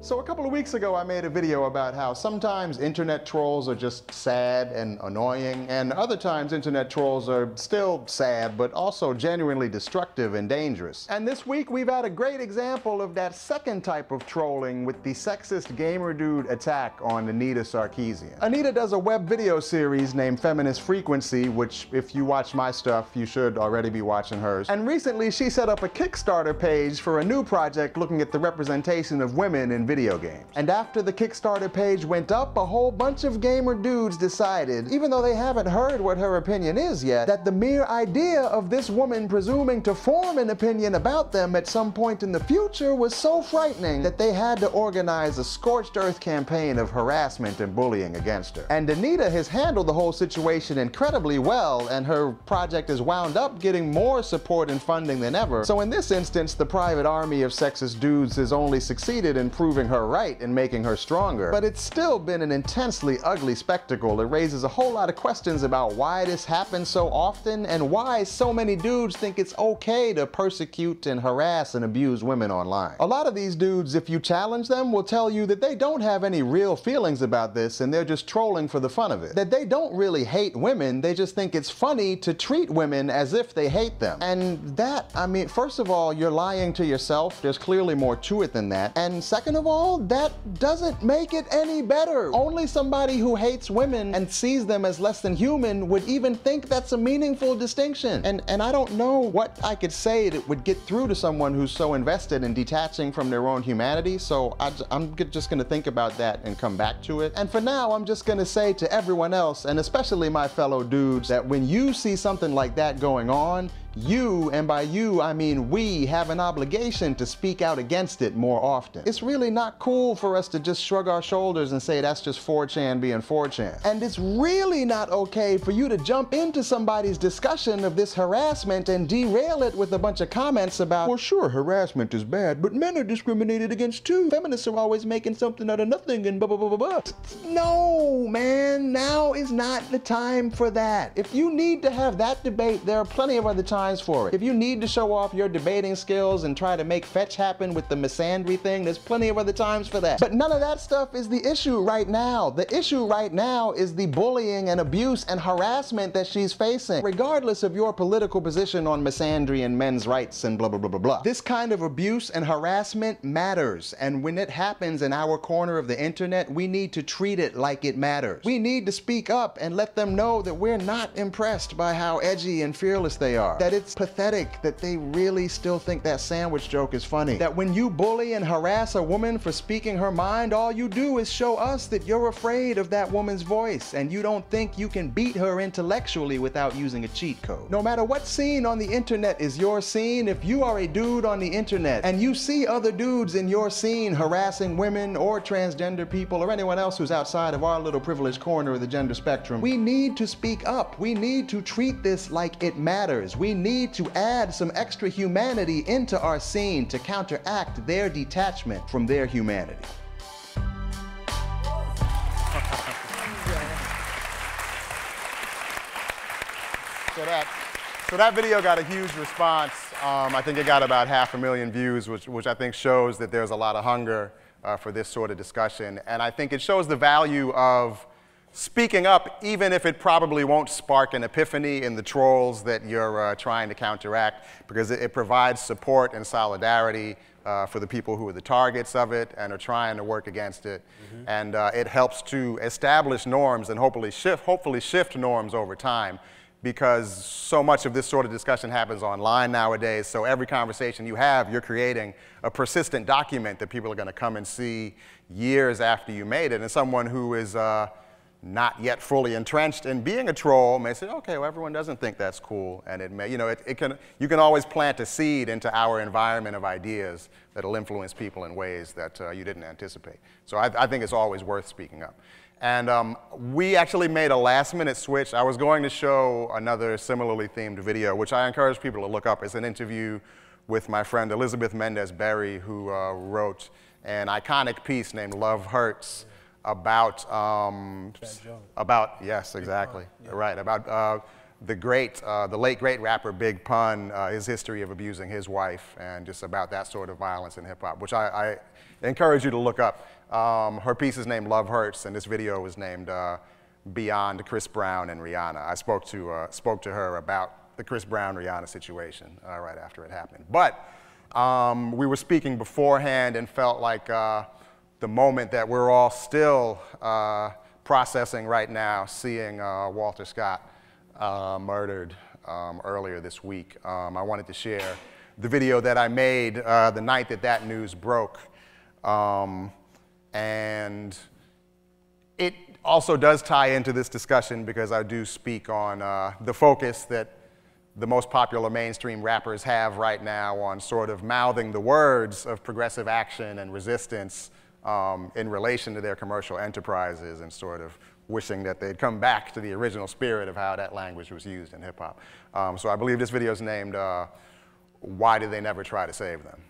So a couple of weeks ago, I made a video about how sometimes internet trolls are just sad and annoying, and other times internet trolls are still sad, but also genuinely destructive and dangerous. And this week, we've had a great example of that second type of trolling with the sexist gamer dude attack on Anita Sarkeesian. Anita does a web video series named Feminist Frequency, which if you watch my stuff, you should already be watching hers. And recently, she set up a Kickstarter page for a new project looking at the representation of women in video games. And after the Kickstarter page went up, a whole bunch of gamer dudes decided, even though they haven't heard what her opinion is yet, that the mere idea of this woman presuming to form an opinion about them at some point in the future was so frightening that they had to organize a scorched earth campaign of harassment and bullying against her. And Anita has handled the whole situation incredibly well, and her project is wound up getting more support and funding than ever. So in this instance, the private army of sexist dudes has only succeeded in proving her right and making her stronger. But it's still been an intensely ugly spectacle. It raises a whole lot of questions about why this happens so often and why so many dudes think it's okay to persecute and harass and abuse women online. A lot of these dudes, if you challenge them, will tell you that they don't have any real feelings about this and they're just trolling for the fun of it. That they don't really hate women, they just think it's funny to treat women as if they hate them. And that, I mean, first of all, you're lying to yourself. There's clearly more to it than that. And second of all, that doesn't make it any better. Only somebody who hates women and sees them as less than human would even think that's a meaningful distinction. And I don't know what I could say that would get through to someone who's so invested in detaching from their own humanity, so I'm just gonna think about that and come back to it. And for now, I'm just gonna say to everyone else, and especially my fellow dudes, that when you see something like that going on, you, and by you, I mean we, have an obligation to speak out against it more often. It's really not cool for us to just shrug our shoulders and say that's just 4chan being 4chan. And it's really not okay for you to jump into somebody's discussion of this harassment and derail it with a bunch of comments about, well, sure, harassment is bad, but men are discriminated against too. Feminists are always making something out of nothing and blah, blah, blah, blah, blah. No, man, now is not the time for that. If you need to have that debate, there are plenty of other times for it. If you need to show off your debating skills and try to make fetch happen with the misandry thing, there's plenty of other times for that. But none of that stuff is the issue right now. The issue right now is the bullying and abuse and harassment that she's facing, regardless of your political position on misandry and men's rights and blah, blah, blah, blah, blah. This kind of abuse and harassment matters. And when it happens in our corner of the internet, we need to treat it like it matters. We need to speak up and let them know that we're not impressed by how edgy and fearless they are. That it's pathetic that they really still think that sandwich joke is funny. That when you bully and harass a woman for speaking her mind, all you do is show us that you're afraid of that woman's voice and you don't think you can beat her intellectually without using a cheat code. No matter what scene on the internet is your scene, if you are a dude on the internet and you see other dudes in your scene harassing women or transgender people or anyone else who's outside of our little privileged corner of the gender spectrum, we need to speak up. We need to treat this like it matters. We need to add some extra humanity into our scene to counteract their detachment from their humanity. So that video got a huge response. I think it got about 500,000 views, which I think shows that there's a lot of hunger for this sort of discussion. And I think it shows the value of speaking up, even if it probably won't spark an epiphany in the trolls that you're trying to counteract, because it provides support and solidarity for the people who are the targets of it and are trying to work against it. Mm-hmm. And it helps to establish norms and hopefully shift norms over time, because so much of this sort of discussion happens online nowadays. So every conversation you have, you're creating a persistent document that people are going to come and see years after you made it. And someone who is not yet fully entrenched in being a troll may say, okay, well, everyone doesn't think that's cool. And it may, you know, you can always plant a seed into our environment of ideas that'll influence people in ways that you didn't anticipate. So I think it's always worth speaking up. And we actually made a last-minute switch. I was going to show another similarly themed video, which I encourage people to look up. It's an interview with my friend Lizabeth Mendez-Berry, who wrote an iconic piece named Love Hurts about, yes, exactly, right, about the late great rapper Big Pun, his history of abusing his wife, and just about that sort of violence in hip hop, which I encourage you to look up. Her piece is named Love Hurts, and this video was named Beyond Chris Brown and Rihanna. I spoke to her about the Chris Brown-Rihanna situation right after it happened. But we were speaking beforehand and felt like the moment that we're all still processing right now, seeing Walter Scott murdered earlier this week. I wanted to share the video that I made the night that that news broke. And it also does tie into this discussion because I do speak on the focus that the most popular mainstream rappers have right now on sort of mouthing the words of progressive action and resistance in relation to their commercial enterprises, and sort of wishing that they'd come back to the original spirit of how that language was used in hip hop. So I believe this video is named Why Did They Never Try to Save Them?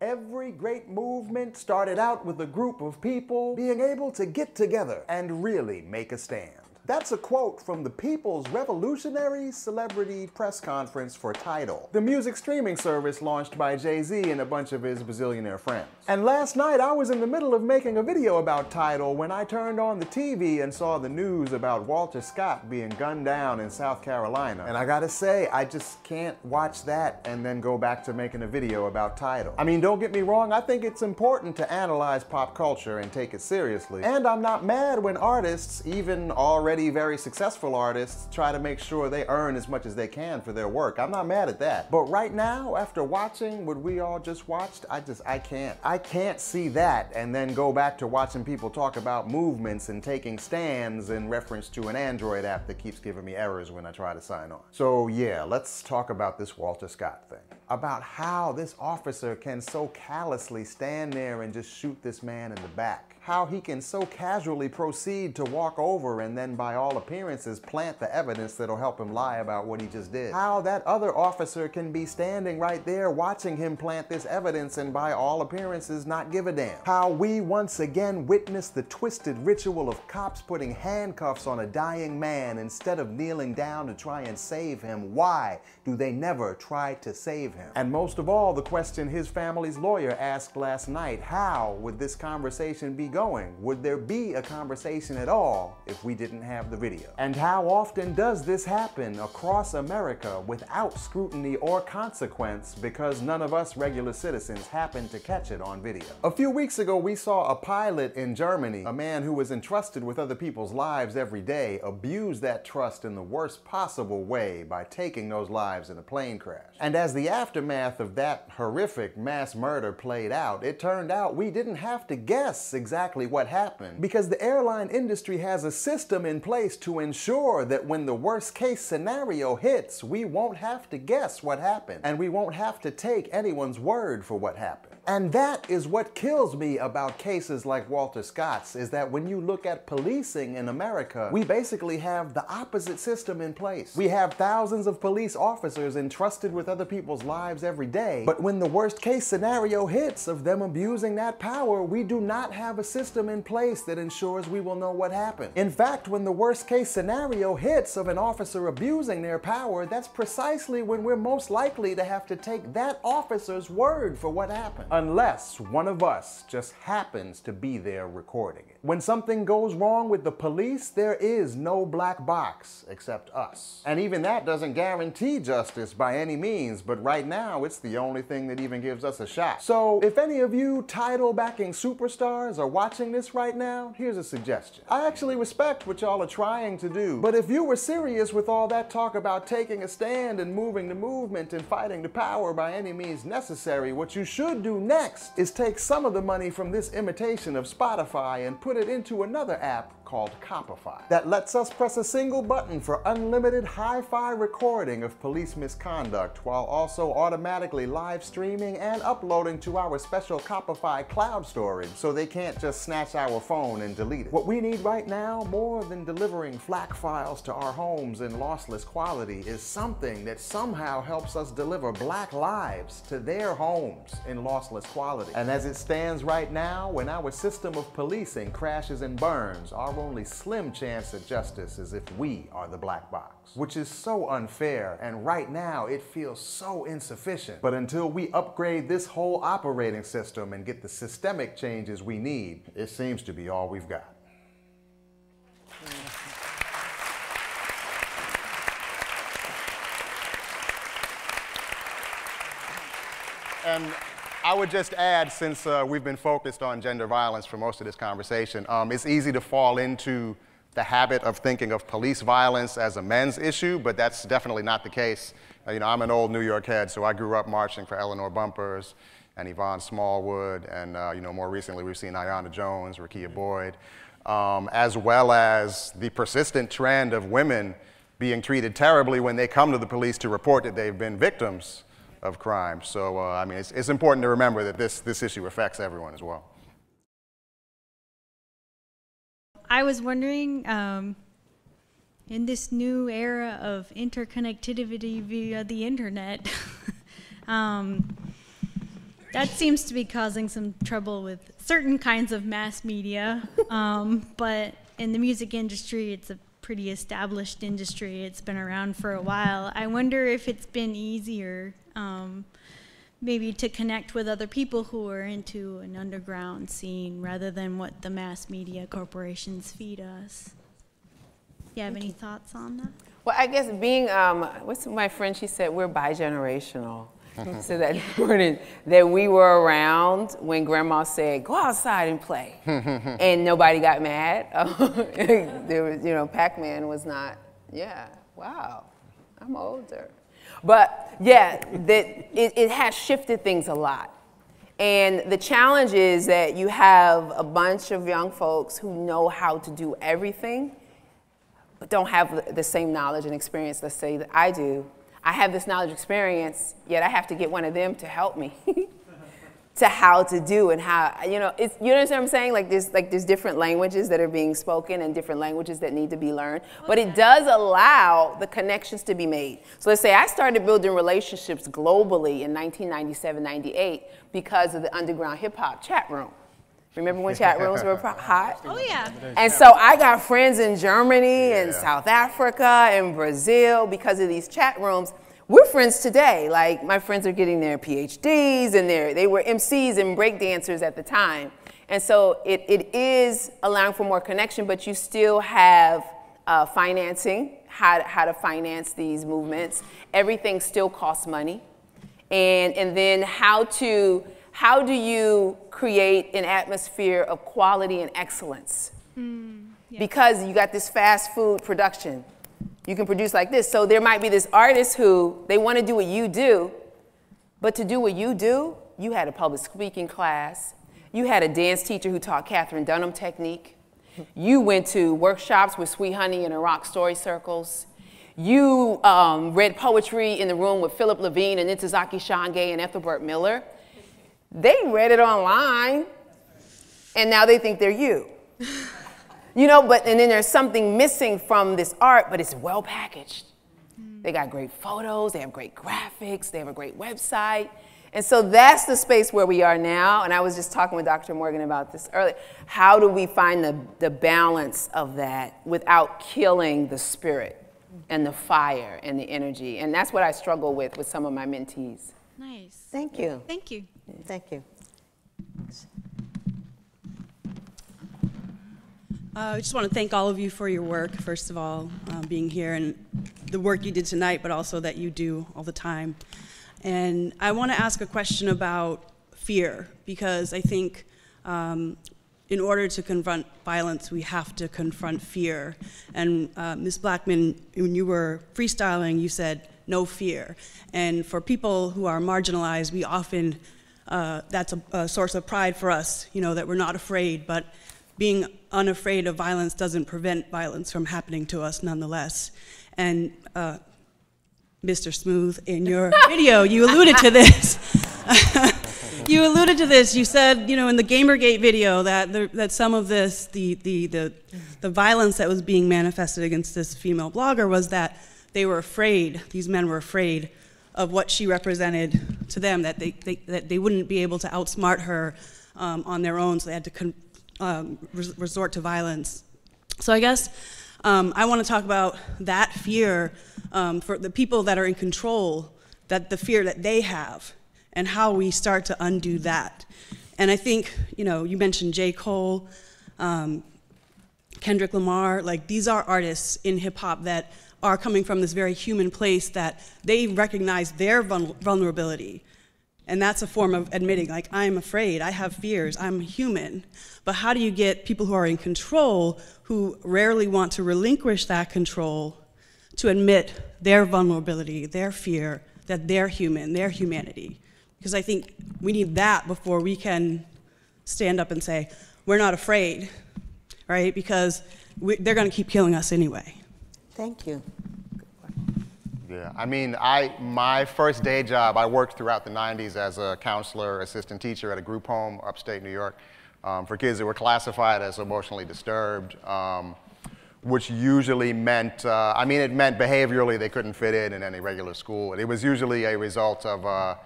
Every great movement started out with a group of people being able to get together and really make a stand. That's a quote from the People's Revolutionary Celebrity Press Conference for Tidal, the music streaming service launched by Jay-Z and a bunch of his bazillionaire friends. And last night I was in the middle of making a video about Tidal when I turned on the TV and saw the news about Walter Scott being gunned down in South Carolina. And I gotta say, I just can't watch that and then go back to making a video about Tidal. I mean, don't get me wrong, I think it's important to analyze pop culture and take it seriously. And I'm not mad when artists, even already very successful artists, try to make sure they earn as much as they can for their work. I'm not mad at that. But right now, after watching what we all just watched, I can't see that and then go back to watching people talk about movements and taking stands in reference to an Android app that keeps giving me errors when I try to sign on. So yeah, let's talk about this Walter Scott thing. About how this officer can so callously stand there and just shoot this man in the back. How he can so casually proceed to walk over and then by all appearances plant the evidence that'll help him lie about what he just did. How that other officer can be standing right there watching him plant this evidence and by all appearances not give a damn. How we once again witness the twisted ritual of cops putting handcuffs on a dying man instead of kneeling down to try and save him. Why do they never try to save him? And most of all, the question his family's lawyer asked last night, how would this conversation be going? Would there be a conversation at all if we didn't have the video? And how often does this happen across America without scrutiny or consequence because none of us regular citizens happen to catch it on video? A few weeks ago, we saw a pilot in Germany, a man who was entrusted with other people's lives every day, abuse that trust in the worst possible way by taking those lives in a plane crash. And as the aftermath of that horrific mass murder played out, it turned out we didn't have to guess exactly what happened because the airline industry has a system in place to ensure that when the worst case scenario hits, we won't have to guess what happened and we won't have to take anyone's word for what happened. And that is what kills me about cases like Walter Scott's, is that when you look at policing in America, we basically have the opposite system in place. We have thousands of police officers entrusted with other people's lives every day, but when the worst case scenario hits of them abusing that power, we do not have a system in place that ensures we will know what happened. In fact, when the worst case scenario hits of an officer abusing their power, that's precisely when we're most likely to have to take that officer's word for what happened. Unless one of us just happens to be there recording it. When something goes wrong with the police, there is no black box except us. And even that doesn't guarantee justice by any means, but right now it's the only thing that even gives us a shot. So if any of you title-backing superstars are watching this right now, here's a suggestion. I actually respect what y'all are trying to do, but if you were serious with all that talk about taking a stand and moving the movement and fighting the power by any means necessary, what you should do next is take some of the money from this imitation of Spotify and put it into another app called Copify that lets us press a single button for unlimited hi-fi recording of police misconduct while also automatically live streaming and uploading to our special Copify cloud storage so they can't just snatch our phone and delete it. What we need right now, more than delivering FLAC files to our homes in lossless quality, is something that somehow helps us deliver black lives to their homes in lossless quality. And as it stands right now, when our system of policing crashes and burns, our only slim chance at justice is if we are the black box, which is so unfair, and right now it feels so insufficient. But until we upgrade this whole operating system and get the systemic changes we need, it seems to be all we've got. And I would just add, since we've been focused on gender violence for most of this conversation, it's easy to fall into the habit of thinking of police violence as a men's issue, but that's definitely not the case. You know, I'm an old New York head, so I grew up marching for Eleanor Bumpers and Yvonne Smallwood, and you know, more recently we've seen Aiyana Jones, Rekia Boyd, as well as the persistent trend of women being treated terribly when they come to the police to report that they've been victims of crime. So, I mean, it's important to remember that this issue affects everyone as well. I was wondering, in this new era of interconnectivity via the internet, that seems to be causing some trouble with certain kinds of mass media, but in the music industry, it's a pretty established industry. It's been around for a while. I wonder if it's been easier maybe to connect with other people who are into an underground scene rather than what the mass media corporations feed us. You have any thoughts on that? Well, I guess being, what's my friend, she said, we're bi-generational. So that we were around when grandma said, go outside and play. And nobody got mad. There was, you know, Pac-Man was not, yeah, wow, I'm older. But yeah, it has shifted things a lot. And the challenge is that you have a bunch of young folks who know how to do everything, but don't have the same knowledge and experience, let's say, that I do. I have this knowledge experience, yet I have to get one of them to help me to how to do and how, you know, it's, you understand what I'm saying? Like there's different languages that are being spoken and different languages that need to be learned, but it does allow the connections to be made. So let's say I started building relationships globally in 1997, 98 because of the underground hip hop chat room. Remember when chat rooms were hot? Oh, yeah. And so I got friends in Germany and South Africa and Brazil because of these chat rooms. We're friends today. Like, my friends are getting their PhDs, and they were MCs and breakdancers at the time. And so it is allowing for more connection, but you still have financing, how to finance these movements. Everything still costs money. And then how do you create an atmosphere of quality and excellence? Yeah. Because you got this fast food production. You can produce like this. So there might be this artist who, they want to do what you do, but to do what you do, you had a public speaking class. You had a dance teacher who taught Catherine Dunham technique. You went to workshops with Sweet Honey and Iraq story circles. You read poetry in the room with Philip Levine and Ntozake Shange and Ethelbert Miller. They read it online, and now they think they're you. You know, and then there's something missing from this art, but it's well packaged. They got great photos, they have great graphics, they have a great website. And so that's the space where we are now, and I was just talking with Dr. Morgan about this earlier. How do we find the balance of that without killing the spirit and the fire and the energy? And that's what I struggle with some of my mentees. Nice. Thank you. Thank you. Thank you. I just want to thank all of you for your work, first of all, being here, and the work you did tonight, but also that you do all the time. And I want to ask a question about fear, because I think in order to confront violence, we have to confront fear. And Ms. Blackman, when you were freestyling, you said, no fear. And for people who are marginalized, we often, that's a source of pride for us, you know, that we're not afraid, but being unafraid of violence doesn't prevent violence from happening to us nonetheless. And Mr. Smooth, in your video, you alluded to this. You alluded to this. You said, you know, in the Gamergate video that some of this, the violence that was being manifested against this female blogger was that they were afraid, these men were afraid of what she represented to them, that they wouldn't be able to outsmart her on their own, so they had to resort to violence. So I guess I want to talk about that fear for the people that are in control, that the fear that they have, and how we start to undo that. And I think, you know, you mentioned J. Cole, Kendrick Lamar, like these are artists in hip hop that are coming from this very human place that they recognize their vulnerability. And that's a form of admitting, like, I'm afraid, I have fears, I'm human. But how do you get people who are in control, who rarely want to relinquish that control, to admit their vulnerability, their fear, that they're human, their humanity? Because I think we need that before we can stand up and say, we're not afraid, right? Because they're gonna keep killing us anyway. Thank you. Yeah, I mean, my first day job, I worked throughout the 90s as a counselor, assistant teacher at a group home upstate New York for kids that were classified as emotionally disturbed, which usually meant, I mean, it meant behaviorally they couldn't fit in any regular school. It was usually a result of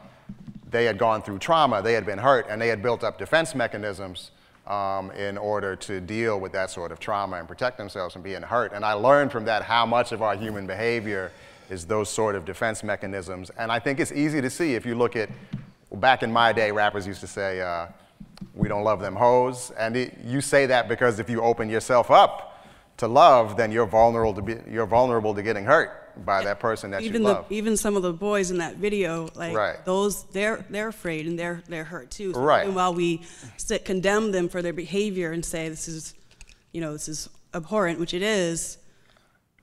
they had gone through trauma, they had been hurt, and they had built up defense mechanisms in order to deal with that sort of trauma and protect themselves from being hurt. And I learned from that how much of our human behavior is those sort of defense mechanisms. And I think it's easy to see if you look at, well, back in my day, rappers used to say, we don't love them hoes. And you say that because if you open yourself up to love, then you're vulnerable to getting hurt by that person that you love. Even some of the boys in that video, like right. those, they're afraid and they're hurt too. So right. even while we condemn them for their behavior and say this is, you know, this is abhorrent, which it is.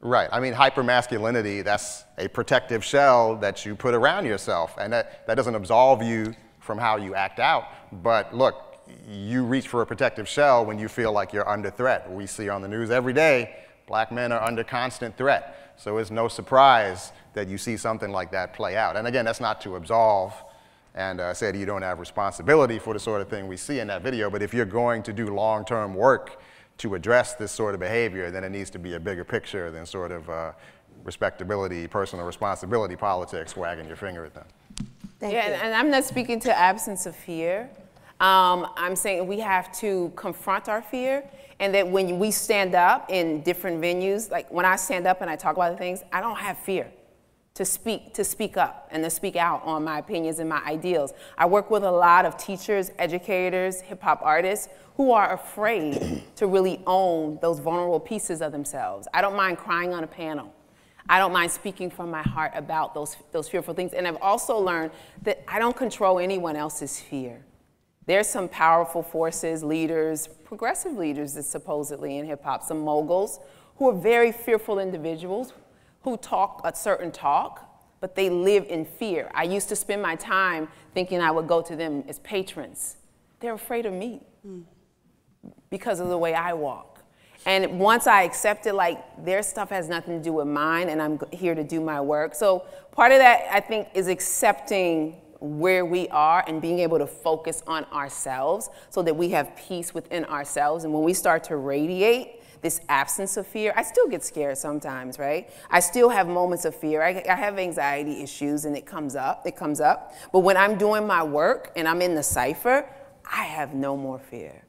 Right. I mean, hypermasculinity, that's a protective shell that you put around yourself. And that doesn't absolve you from how you act out. But look, you reach for a protective shell when you feel like you're under threat. We see on the news every day, black men are under constant threat. So it's no surprise that you see something like that play out. And again, that's not to absolve and say that you don't have responsibility for the sort of thing we see in that video. But if you're going to do long-term work to address this sort of behavior, then it needs to be a bigger picture than sort of respectability, personal responsibility politics, wagging your finger at them. Thank you. And I'm not speaking to absence of fear. I'm saying we have to confront our fear, and that when we stand up in different venues, like when I stand up and I talk about the things, I don't have fear to speak up and to speak out on my opinions and my ideals. I work with a lot of teachers, educators, hip hop artists who are afraid to really own those vulnerable pieces of themselves. I don't mind crying on a panel. I don't mind speaking from my heart about those fearful things. And I've also learned that I don't control anyone else's fear. There's some powerful forces, leaders, progressive leaders that supposedly in hip hop, some moguls who are very fearful individuals who talk a certain talk, but they live in fear. I used to spend my time thinking I would go to them as patrons. They're afraid of me because of the way I walk. And once I accepted, like, their stuff has nothing to do with mine, and I'm here to do my work. So part of that, I think, is accepting where we are and being able to focus on ourselves so that we have peace within ourselves. And when we start to radiate this absence of fear, I still get scared sometimes, right? I still have moments of fear. I have anxiety issues, and it comes up. But when I'm doing my work and I'm in the cipher, I have no more fear.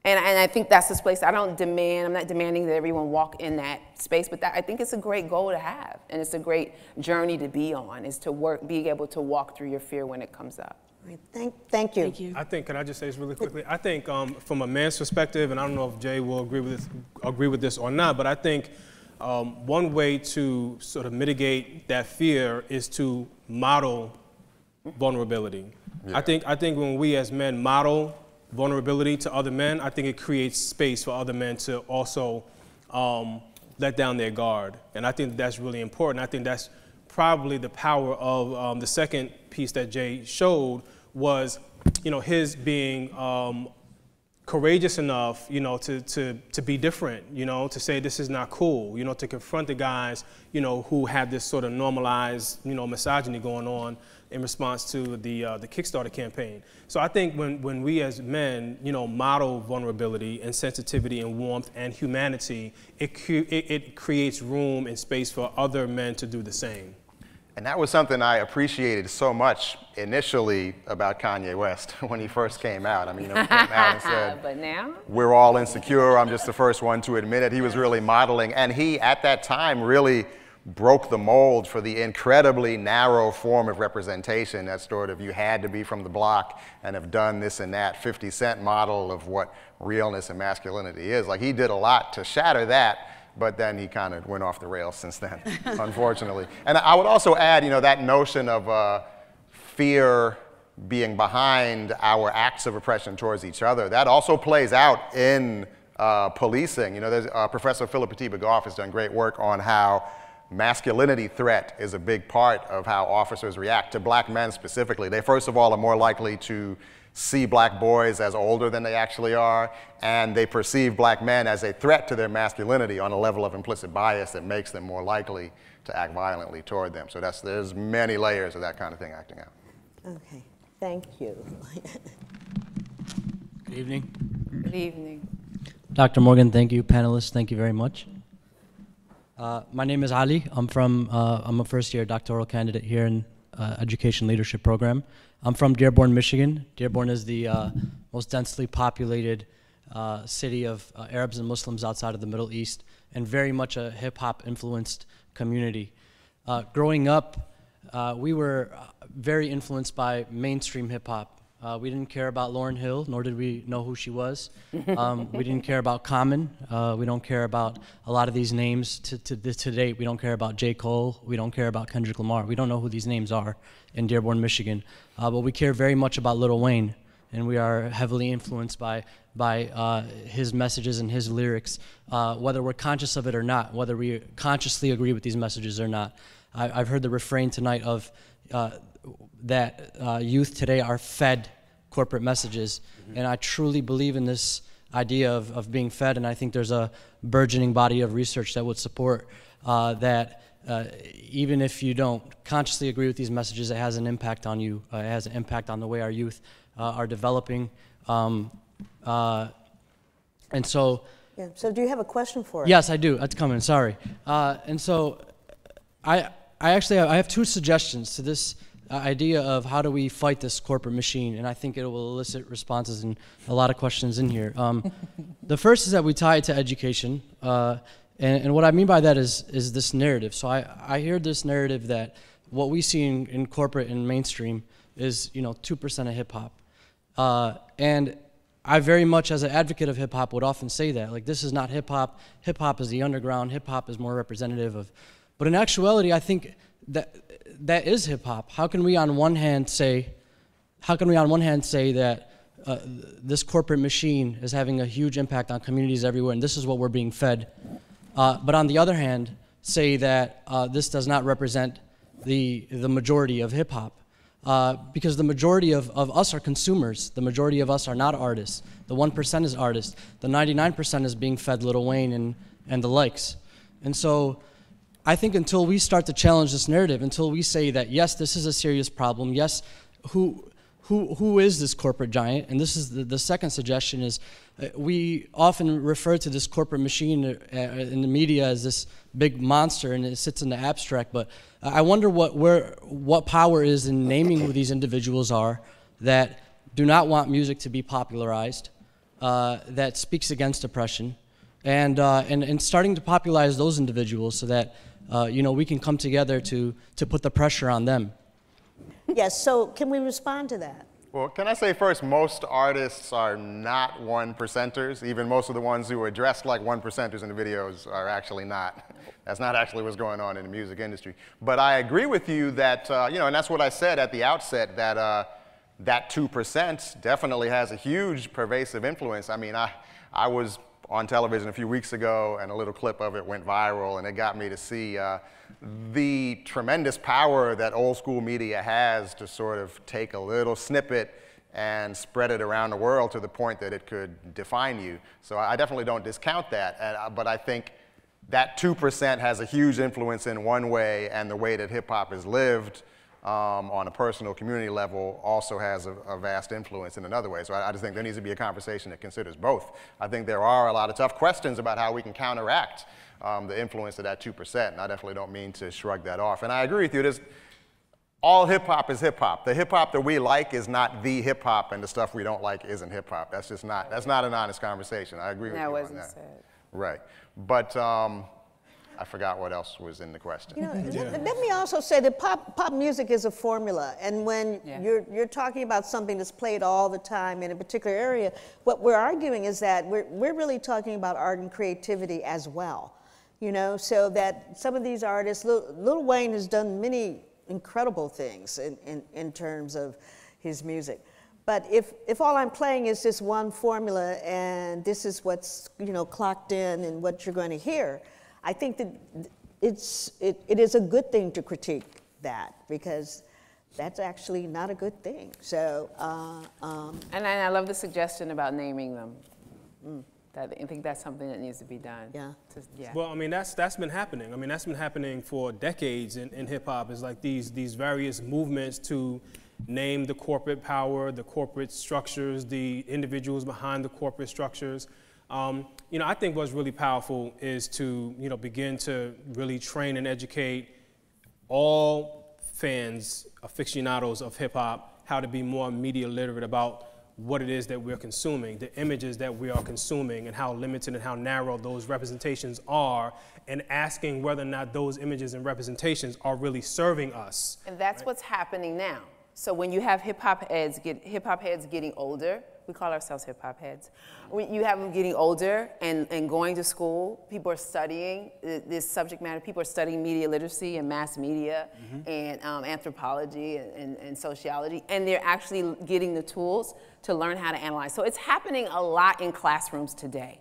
And I think that's this place I'm not demanding that everyone walk in that space, but I think it's a great goal to have, and it's a great journey to be on, is to be able to walk through your fear when it comes up. Right. Thank you. Thank you. I think, can I just say this really quickly? I think from a man's perspective, and I don't know if Jay will agree with this or not, but I think one way to sort of mitigate that fear is to model vulnerability. Yeah. I think when we as men model vulnerability to other men, I think it creates space for other men to also let down their guard. And I think that's really important. I think that's probably the power of the second piece that Jay showed was, you know, his being courageous enough, you know, to be different, you know, to say this is not cool, you know, to confront the guys, you know, who have this sort of normalized, you know, misogyny going on in response to the Kickstarter campaign. So I think when we as men, you know, model vulnerability and sensitivity and warmth and humanity, it creates room and space for other men to do the same. And that was something I appreciated so much initially about Kanye West when he first came out. I mean, he came out and said, but now? We're all insecure, I'm just the first one to admit it. He was really modeling, and he, at that time, really broke the mold for the incredibly narrow form of representation that sort of you had to be from the block and have done this and that 50 Cent model of what realness and masculinity is. Like, he did a lot to shatter that, but then he kind of went off the rails since then, unfortunately. And I would also add, you know, that notion of fear being behind our acts of oppression towards each other, that also plays out in policing. You know, there's Professor Philip Petit-Begoff has done great work on how masculinity threat is a big part of how officers react to black men specifically. They, first of all, are more likely to see black boys as older than they actually are, and they perceive black men as a threat to their masculinity on a level of implicit bias that makes them more likely to act violently toward them. So there's many layers of that kind of thing acting out. Okay, thank you. Good evening. Good evening. Dr. Morgan, thank you. Panelists, thank you very much. My name is Ali. I'm a first-year doctoral candidate here in Education Leadership Program. I'm from Dearborn, Michigan. Dearborn is the most densely populated city of Arabs and Muslims outside of the Middle East, and very much a hip-hop influenced community. Growing up, we were very influenced by mainstream hip-hop. We didn't care about Lauryn Hill, nor did we know who she was. We didn't care about Common. We don't care about a lot of these names to date. We don't care about J. Cole. We don't care about Kendrick Lamar. We don't know who these names are in Dearborn, Michigan. But we care very much about Lil Wayne, and we are heavily influenced by his messages and his lyrics, whether we're conscious of it or not, whether we consciously agree with these messages or not. I've heard the refrain tonight of that youth today are fed corporate messages, and I truly believe in this idea of being fed, and I think there's a burgeoning body of research that would support that even if you don't consciously agree with these messages, it has an impact on you. It has an impact on the way our youth are developing. And so... Yeah. So do you have a question for us? Yes, I do. That's coming. Sorry. And so I have two suggestions to this idea of how do we fight this corporate machine, and I think it will elicit responses and a lot of questions in here. The first is that we tie it to education, and what I mean by that is this narrative. So I hear this narrative that what we see in corporate and mainstream is 2% of hip hop, and I very much, as an advocate of hip hop, would often say that, like, this is not hip hop. Hip hop is the underground. Hip hop is more representative of, but in actuality, I think that is hip hop. How can we on one hand say that this corporate machine is having a huge impact on communities everywhere, and this is what we're being fed, but on the other hand say that this does not represent the majority of hip hop, because the majority of us are consumers. The majority of us are not artists. The 1% is artists. The 99% is being fed Lil Wayne and the likes. And so I think until we start to challenge this narrative, until we say that, yes, this is a serious problem, yes, who is this corporate giant? And this is the second suggestion is we often refer to this corporate machine in the media as this big monster, and it sits in the abstract, but I wonder what power is in naming who these individuals are that do not want music to be popularized, that speaks against oppression, and starting to popularize those individuals so that we can come together to put the pressure on them. Yes, so can we respond to that? Well, can I say first, most artists are not 1%ers. Even most of the ones who are dressed like 1%ers in the videos are actually not. That's not actually what's going on in the music industry. But I agree with you that, and that's what I said at the outset, that that 2% definitely has a huge pervasive influence. I mean, I was on television a few weeks ago, and a little clip of it went viral, and it got me to see the tremendous power that old school media has to sort of take a little snippet and spread it around the world to the point that it could define you. So I definitely don't discount that, but I think that 2% has a huge influence in one way, and the way that hip hop is lived on a personal community level also has a vast influence in another way. So I just think there needs to be a conversation that considers both. I think there are a lot of tough questions about how we can counteract the influence of that 2%, and I definitely don't mean to shrug that off. And I agree with you, all hip hop is hip hop. The hip hop that we like is not the hip hop, and the stuff we don't like isn't hip hop. That's just not, that's not an honest conversation. I agree with you on that. That wasn't said. Right. But I forgot what else was in the question. You know, let me also say that pop music is a formula, and when you're talking about something that's played all the time in a particular area, what we're arguing is that we're really talking about art and creativity as well. You know, so that some of these artists, Lil Wayne has done many incredible things in terms of his music. But if all I'm playing is this one formula and this is what's, you know, clocked in and what you're going to hear, I think that it is a good thing to critique that, because that's actually not a good thing. So, and I love the suggestion about naming them. I think that's something that needs to be done. Yeah. Well, I mean, that's been happening. I mean, that's been happening for decades in hip hop. It's like these various movements to name the corporate power, the corporate structures, the individuals behind the corporate structures. You know, I think what's really powerful is to, you know, begin to really train and educate all fans, aficionados of hip hop, how to be more media literate about what it is that we're consuming, the images that we are consuming, and how limited and how narrow those representations are, and asking whether or not those images and representations are really serving us. And that's what's happening now. So when you have hip hop heads getting older, we call ourselves hip hop heads. When you have them getting older and going to school, people are studying this subject matter. People are studying media literacy and mass media and anthropology and sociology, and they're actually getting the tools to learn how to analyze. So it's happening a lot in classrooms today.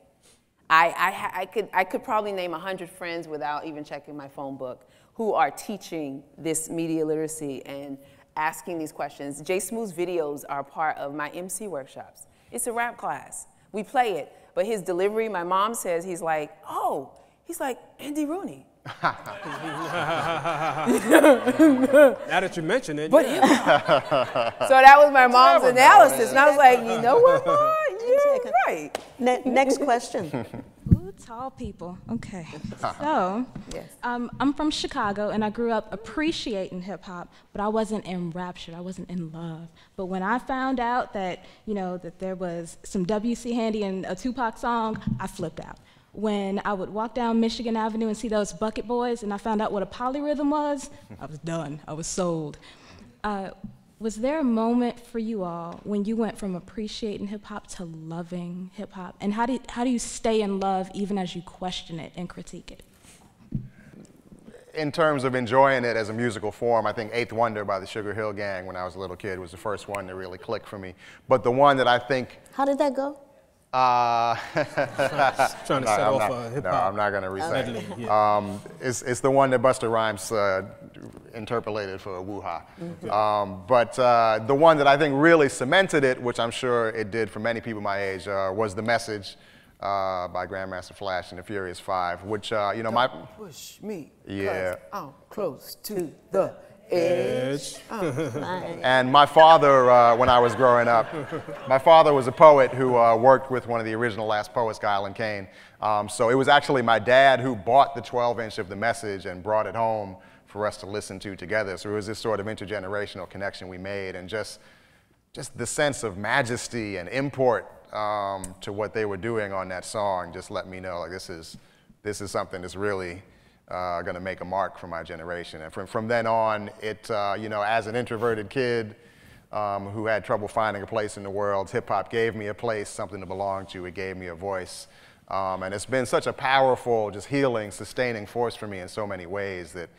I could probably name 100 friends without even checking my phone book who are teaching this media literacy and asking these questions. Jay Smooth's videos are part of my MC workshops. It's a rap class. We play it, but his delivery, my mom says, he's like, oh, he's like Andy Rooney. Now that you mention it. But yeah. So that was my mom's analysis, and I was like, you know what, Mom? You're right. Next question. Ooh, tall people. Okay. So, I'm from Chicago, and I grew up appreciating hip hop, but I wasn't enraptured. I wasn't in love. But when I found out that, you know, that there was some W.C. Handy and a Tupac song, I flipped out. When I would walk down Michigan Avenue and see those Bucket Boys, and I found out what a polyrhythm was, I was done. I was sold. Was there a moment for you all when you went from appreciating hip-hop to loving hip-hop? And how do you stay in love even as you question it and critique it? In terms of enjoying it as a musical form, I think Eighth Wonder by the Sugar Hill Gang when I was a little kid was the first one to really click for me. But the one that I think... How did that go? Trying to set off hip hop. No, I'm not going to recite it. Yeah. It's the one that Busta Rhymes interpolated for Woo-Ha. But the one that I think really cemented it, which I'm sure it did for many people my age, was The Message by Grandmaster Flash and the Furious Five, which, you know, Don't push me, yeah. I'm close to the edge. And my father, when I was growing up, my father was a poet who worked with one of the original Last Poets, Guy and Kane. So it was actually my dad who bought the 12-inch of The Message and brought it home for us to listen to together. So it was this sort of intergenerational connection we made, and just the sense of majesty and import to what they were doing on that song just let me know, like, this is something that's really going to make a mark for my generation. And from then on, it, you know, as an introverted kid who had trouble finding a place in the world, hip-hop gave me a place, something to belong to. It gave me a voice. And it's been such a powerful, just healing, sustaining force for me in so many ways that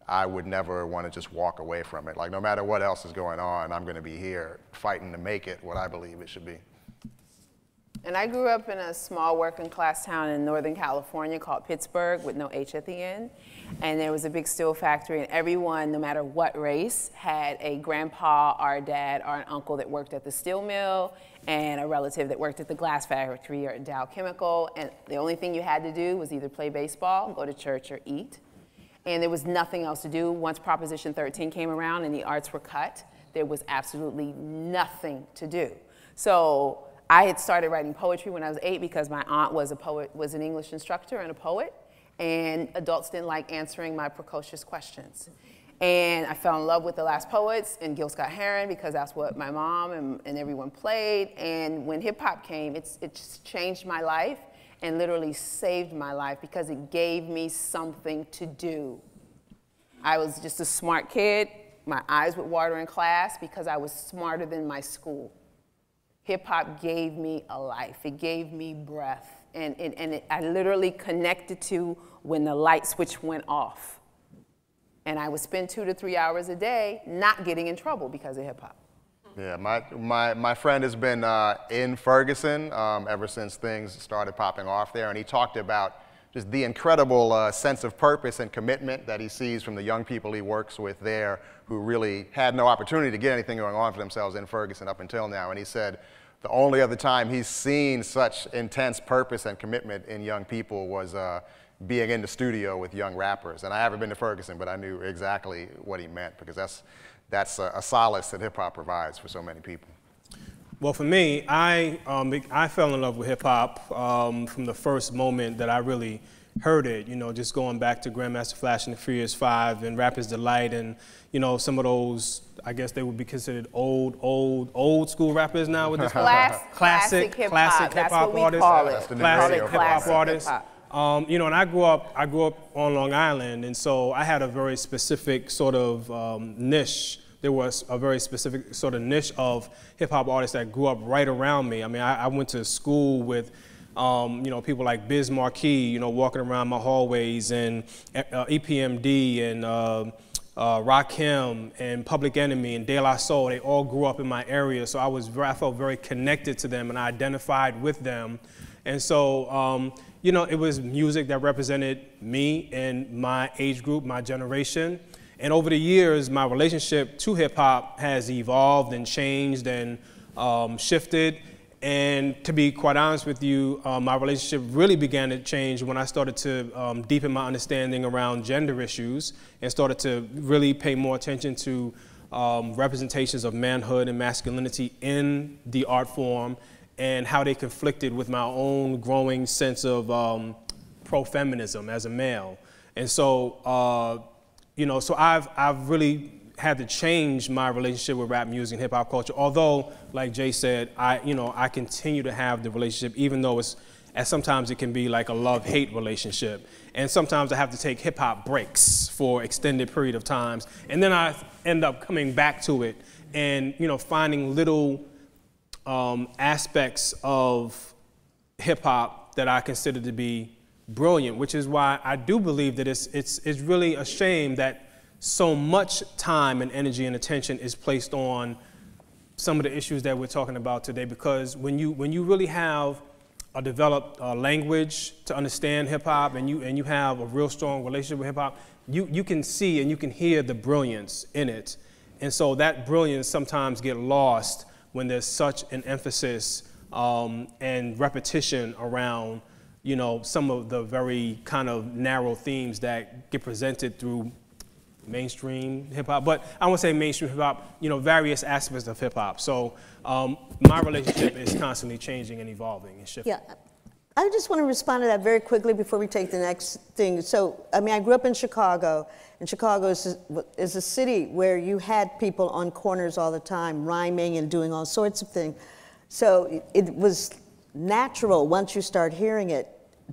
I would never want to just walk away from it. Like, no matter what else is going on, I'm going to be here fighting to make it what I believe it should be. And I grew up in a small working class town in Northern California called Pittsburgh with no H at the end. And there was a big steel factory, and everyone, no matter what race, had a grandpa or a dad or an uncle that worked at the steel mill, and a relative that worked at the glass factory or at Dow Chemical. And the only thing you had to do was either play baseball, go to church, or eat. And there was nothing else to do. Once Proposition 13 came around and the arts were cut, there was absolutely nothing to do. So I had started writing poetry when I was 8 because my aunt was a poet, was an English instructor and a poet, and adults didn't like answering my precocious questions. And I fell in love with The Last Poets and Gil Scott-Heron because that's what my mom and everyone played. And when hip hop came, it just changed my life and literally saved my life because it gave me something to do. I was just a smart kid. My eyes would water in class because I was smarter than my school. Hip hop gave me a life. It gave me breath. And I literally connected to when the light switch went off. And I would spend 2 to 3 hours a day not getting in trouble because of hip hop. Yeah, my friend has been in Ferguson ever since things started popping off there, and he talked about just the incredible sense of purpose and commitment that he sees from the young people he works with there who really had no opportunity to get anything going on for themselves in Ferguson up until now. And he said the only other time he's seen such intense purpose and commitment in young people was being in the studio with young rappers. And I haven't been to Ferguson, but I knew exactly what he meant because that's a solace that hip hop provides for so many people. Well, for me, I fell in love with hip hop from the first moment that I really heard it. You know, just going back to Grandmaster Flash and the Furious 5 and Rapper's Delight, and you know, some of those, I guess they would be considered old school rappers now with this classic hip hop. That's what we call it. Classic hip hop artists. You know, and I grew up on Long Island, and so I had a very specific sort of niche. There was a very specific sort of niche of hip hop artists that grew up right around me. I mean, I went to school with, you know, people like Biz Markie, you know, walking around my hallways, and EPMD and Rakim and Public Enemy and De La Soul. They all grew up in my area, so I felt very connected to them, and I identified with them. And so, you know, it was music that represented me and my age group, my generation. And over the years, my relationship to hip hop has evolved and changed and shifted. And to be quite honest with you, my relationship really began to change when I started to deepen my understanding around gender issues and started to really pay more attention to representations of manhood and masculinity in the art form and how they conflicted with my own growing sense of pro-feminism as a male. And so, you know, so I've really had to change my relationship with rap music and hip hop culture. Although, like Jay said, I continue to have the relationship, even though sometimes it can be like a love-hate relationship. And sometimes I have to take hip hop breaks for extended period of times. And then I end up coming back to it and, you know, finding little aspects of hip hop that I consider to be brilliant, which is why I do believe that it's really a shame that so much time and energy and attention is placed on some of the issues that we're talking about today, because when you really have a developed language to understand hip hop and you have a real strong relationship with hip hop, you can see and you can hear the brilliance in it. And so that brilliance sometimes get lost when there's such an emphasis and repetition around, you know, some of the very kind of narrow themes that get presented through mainstream hip hop, but I won't say mainstream hip hop, you know, various aspects of hip hop. So my relationship is constantly changing and evolving and shifting. Yeah, I just want to respond to that very quickly before we take the next thing. So, I mean, I grew up in Chicago, and Chicago is a city where you had people on corners all the time, rhyming and doing all sorts of things. So it was natural once you start hearing it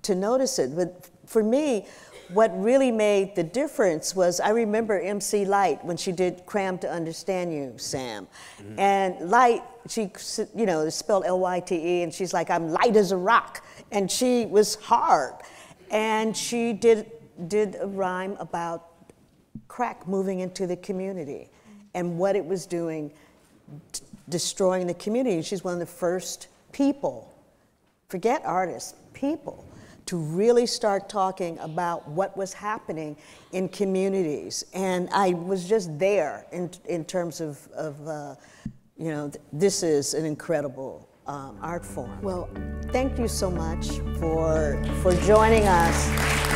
to notice it. But for me, what really made the difference was I remember MC Lyte when she did Cram to Understand You, Sam. Mm-hmm. And Lyte, she, you know, it's spelled L-Y-T-E, and she's like, I'm light as a rock. And she was hard. And she did a rhyme about crack moving into the community and what it was doing, destroying the community. She's one of the first people, forget artists, people, to really start talking about what was happening in communities. And I was just there in terms of you know, this is an incredible art form. Well, thank you so much for joining us.